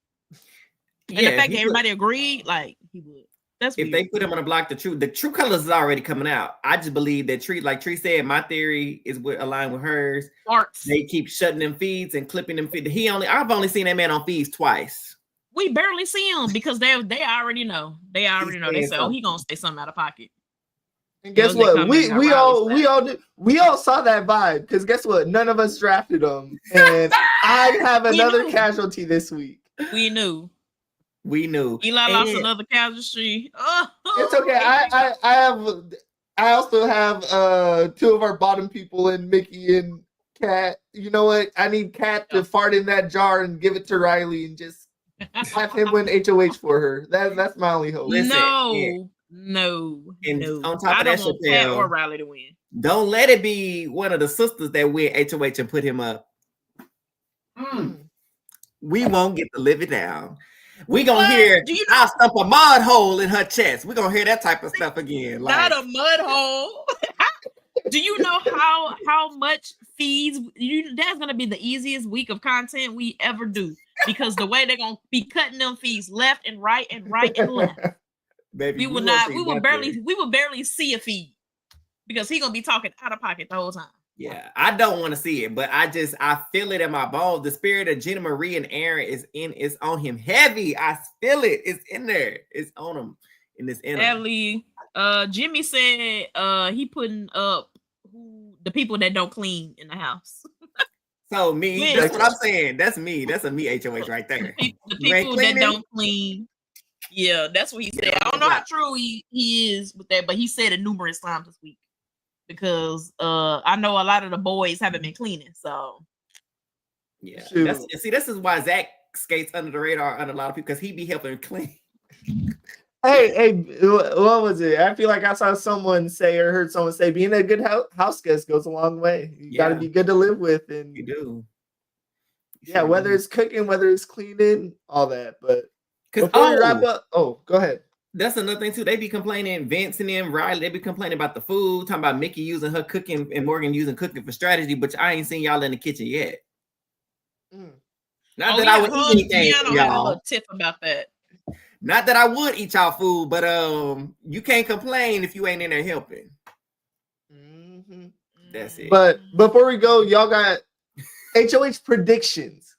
And the fact that everybody agreed, like he would. That's weird. If they put him on the block, the true colors is already coming out. I just believe that Tree said, my theory is aligned with hers. Farts. They keep shutting them feeds and clipping them feeds. I've only seen that man on feeds twice. We barely see him because they already know. They already know. They say, he gonna say something out of pocket. And guess what? We all saw that vibe because guess what? None of us drafted him, and I have another casualty this week. We knew. Eli lost another casualty. It's okay. I also have two of our bottom people in Mickey and Kat. You know what? I need Kat to fart in that jar and give it to Riley and just have him win HOH for her. That's my only hope. No. On top of that, want Kat or Riley to win. Don't let it be one of the sisters that win HOH and put him up. We won't get to live it down. We gonna hear I'll stump a mud hole in her chest. We gonna hear that type of stuff again. Not a mud hole. Do you know how much feeds that's gonna be the easiest week of content we ever do because the way they're gonna be cutting them feeds left and right and left. Baby, we will barely see a feed because he's gonna be talking out of pocket the whole time. Yeah, I don't want to see it, but I feel it in my bones. The spirit of Jenna Marie and Aaron is on him heavy. I feel it. It's in there. It's on him in this energy. Jimmy said he putting up the people that don't clean in the house. So me, that's what I'm saying. That's me. That's a me HOH right there. The people that don't clean. Yeah, that's what he said. I don't know how true he is with that, but he said it numerous times this week. Because I know a lot of the boys haven't been cleaning, so yeah. This is why Zach skates under the radar under a lot of people because he be helping clean. Hey, what was it? I feel like I saw someone say or heard someone say being a good house guest goes a long way. You got to be good to live with, and you do. Yeah, whether it's cooking, whether it's cleaning, all that. But before we wrap up, go ahead. That's another thing too. They be complaining, Vince and them, Riley, they be complaining about the food, talking about Mickey using her cooking and Morgan using cooking for strategy, but I ain't seen y'all in the kitchen yet. Not that I would eat anything, y'all. A little tip about that. Not that I would eat y'all food, but you can't complain if you ain't in there helping. That's it. But before we go, y'all got HOH predictions.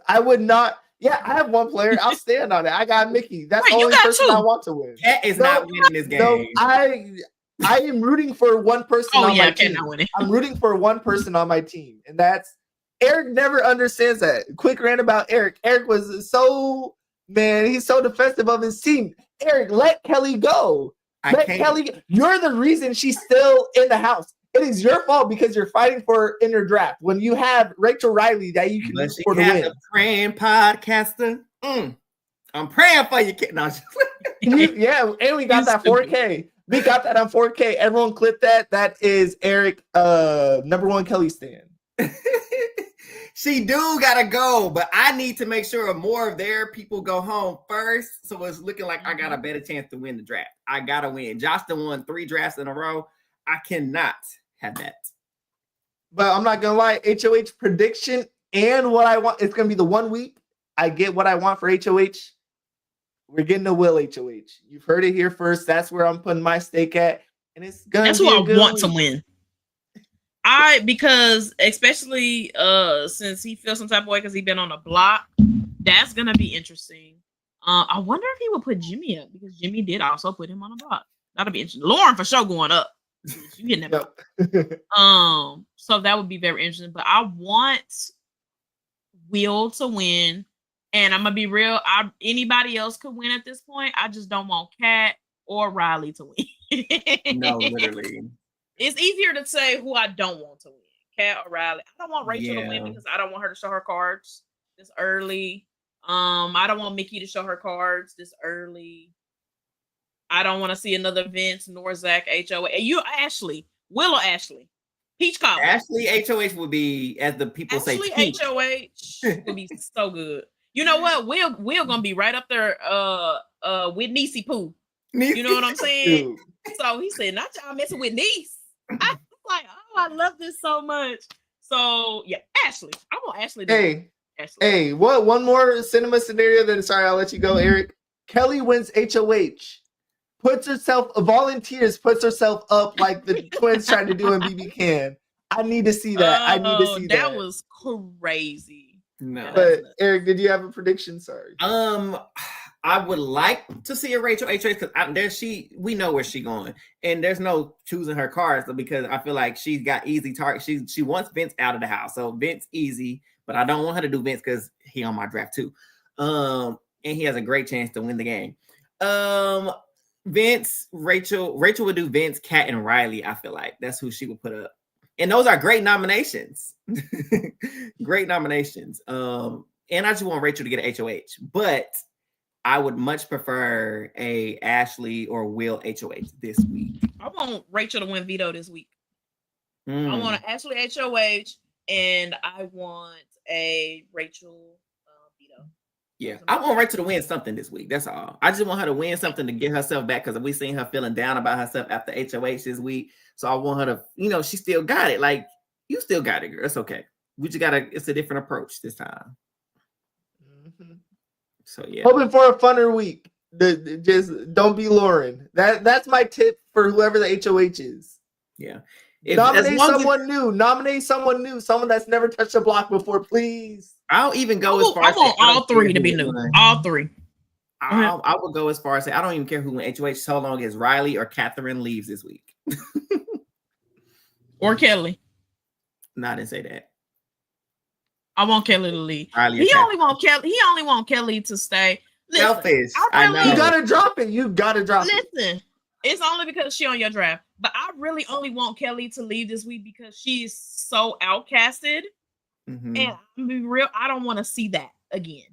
I would not. Yeah, I have one player. I'll stand on it. I got Mickey. That's the only person I want to win. Cat is not winning this game. No, I am rooting for one person on my team. I'm rooting for one person on my team, and that's Eric. Never understands that. Quick rant about Eric. Eric was he's so defensive of his team. Eric, let Kelly go. Kelly. You're the reason she's still in the house. It is your fault because you're fighting for her in your draft when you have Rachel Riley that you can use for the win. A praying podcaster. I'm praying for you, kid. No, yeah, and we got that 4K. We got that on 4K. Everyone clip that. That is Eric, number one Kelly stan. She do gotta go, but I need to make sure more of their people go home first. So it's looking like I got a better chance to win the draft. I gotta win. Josh done won 3 drafts in a row. I cannot have that. But I'm not gonna lie, HOH prediction and what I want. It's gonna be the 1 week. I get what I want for HOH. We're getting a Will HOH. You've heard it here first. That's where I'm putting my stake at, and it's gonna. That's be who I want to win. Because especially since he feels some type of way because he's been on the block, that's gonna be interesting. I wonder if he would put Jimmy up because Jimmy did also put him on the block. That'll be interesting. Lauren for sure going up. You getting that? So that would be very interesting. But I want Will to win. And I'm gonna be real. Anybody else could win at this point. I just don't want Kat or Riley to win. No, literally. It's easier to say who I don't want to win, Kat or Riley. I don't want Rachel to win because I don't want her to show her cards this early. I don't want Mickey to show her cards this early. I don't want to see another Vince nor Zach HOH. You, Ashley, Will or Ashley? Peach Cobbler. Ashley HOH would be, as the people say, Ashley HOH would be so good. You know what? Will gonna be right up there with Niecy Pooh. You know what I'm saying? So he said, not y'all messing with Niece. I was like, oh, I love this so much. So yeah, Ashley. I want Ashley to Ashley. Hey, what one more cinema scenario, then sorry, I'll let you go, Eric. Kelly wins HOH. Volunteers, puts herself up like the twins tried to do in BB Can. I need to see that. I need to see that. That was crazy. No. But Eric, did you have a prediction? Sorry. I would like to see a Rachel HOH because we know where she's going, and there's no choosing her cards because I feel like she's got easy target. She wants Vince out of the house, so Vince easy, but I don't want her to do Vince because he on my draft too. And he has a great chance to win the game. Vince, Rachel would do Vince, Kat, and Riley. I feel like that's who she would put up. And those are great nominations. Great nominations. And I just want Rachel to get an HOH, but I would much prefer a Ashley or Will HOH this week. I want Rachel to win veto this week. I want an Ashley HOH and I want a Rachel veto. Yeah, I want Rachel to win something this week. That's all. I just want her to win something to get herself back because we seen her feeling down about herself after HOH this week. So I want her to, she still got it. Like, you still got it, girl. It's okay. We just it's a different approach this time. Mm-hmm. So yeah. Hoping for a funner week. Just don't be Lauren. That's my tip for whoever the HOH is. Yeah. Nominate someone new, someone that's never touched a block before, please. I'll even go as far as I want all three to be new. All three. I would go as far as say I don't even care who wins HOH so long as Riley or Catherine leaves this week. Or Kelly. No, I didn't say that. I want Kelly to leave. He only want Kelly to stay. Listen, selfish. I know. You gotta drop it. Listen, it's only because she on your draft. But I really only want Kelly to leave this week because she's so outcasted. Mm-hmm. And I'm be real, I don't want to see that again.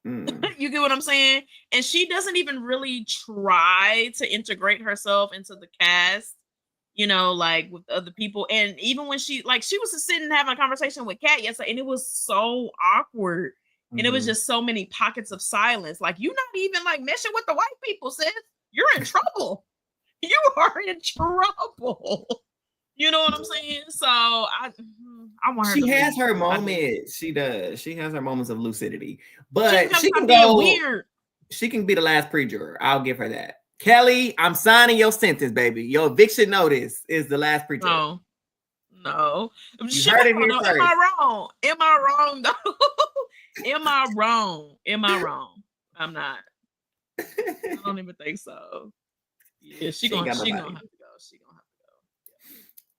You get what I'm saying? And she doesn't even really try to integrate herself into the cast, like with other people. And even when she was just sitting having a conversation with Kat yesterday, and it was so awkward. Mm-hmm. And it was just so many pockets of silence. Like, you're not even like meshing with the white people, sis. You're in trouble. You are in trouble. You know what I'm saying? So I want her. She has her moments. She does. She has her moments of lucidity, but she can go weird. She can be the last pre-juror. I'll give her that. Kelly, I'm signing your sentence, baby. Your eviction notice is the last pre-juror. No. You heard it here first. Am I wrong? Am I wrong though? Am I wrong? I'm not. I don't even think so. Yeah, she gonna have to go.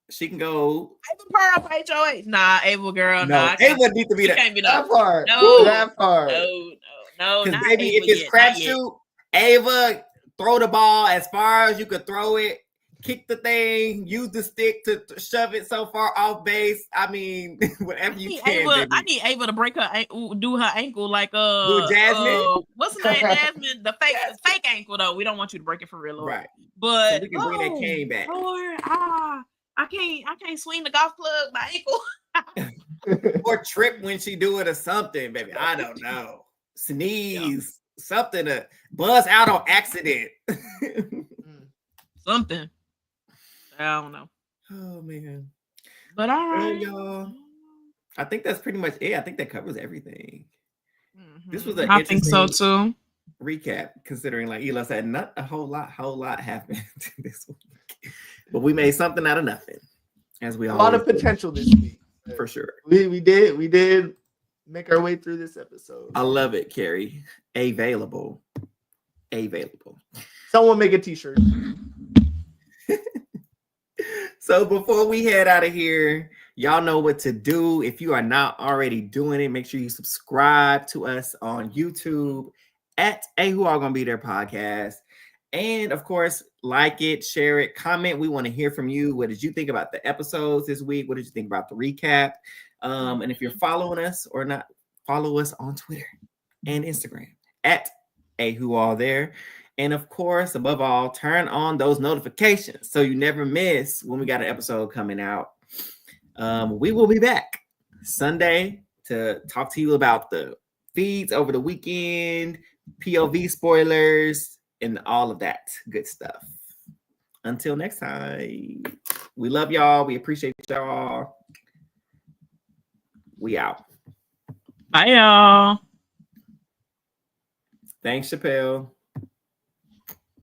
She can go. Ava Pearl HOH. Nah, Ava girl. No, Ava needs to be that. Can't be that part. No, that part. No. Because baby, if it's crapshoot, Ava, throw the ball as far as you could throw it. Kick the thing. Use the stick to shove it so far off base. I mean, whatever you can. Ava, I need Ava to break her, do her ankle like Jasmine. What's her name? Jasmine. The fake ankle though. We don't want you to break it for real, Lord. Right. But so we can bring that cane back. Lord, I can't swing the golf club. My ankle. Or trip when she do it or something, baby. I don't know. Sneeze, something to buzz out on accident. Something. I don't know. Oh man. But all right, y'all. I think that's pretty much it. I think that covers everything. Mm-hmm. This was I think so too. Recap, considering like Ela said, not a whole lot happened this week, but we made something out of nothing. As we a lot of potential this week, for sure. We did make our way through this episode. I love it, Carrie. Available. Someone make a t-shirt. So before we head out of here, Y'all know what to do. If you are not already doing it, make sure you subscribe to us on YouTube at A Who All Gonna Be There podcast. And of course, like it, share it, comment. We want to hear from you. What did you think about the episodes this week? What did you think about the recap? And if you're following us or not, follow us on Twitter and Instagram at A Who All There. And of course, above all, turn on those notifications so you never miss when we got an episode coming out. We will be back Sunday to talk to you about the feeds over the weekend, POV spoilers, and all of that good stuff. Until next time, we love y'all. We appreciate y'all. We out. Bye, y'all. Thanks, Chappelle.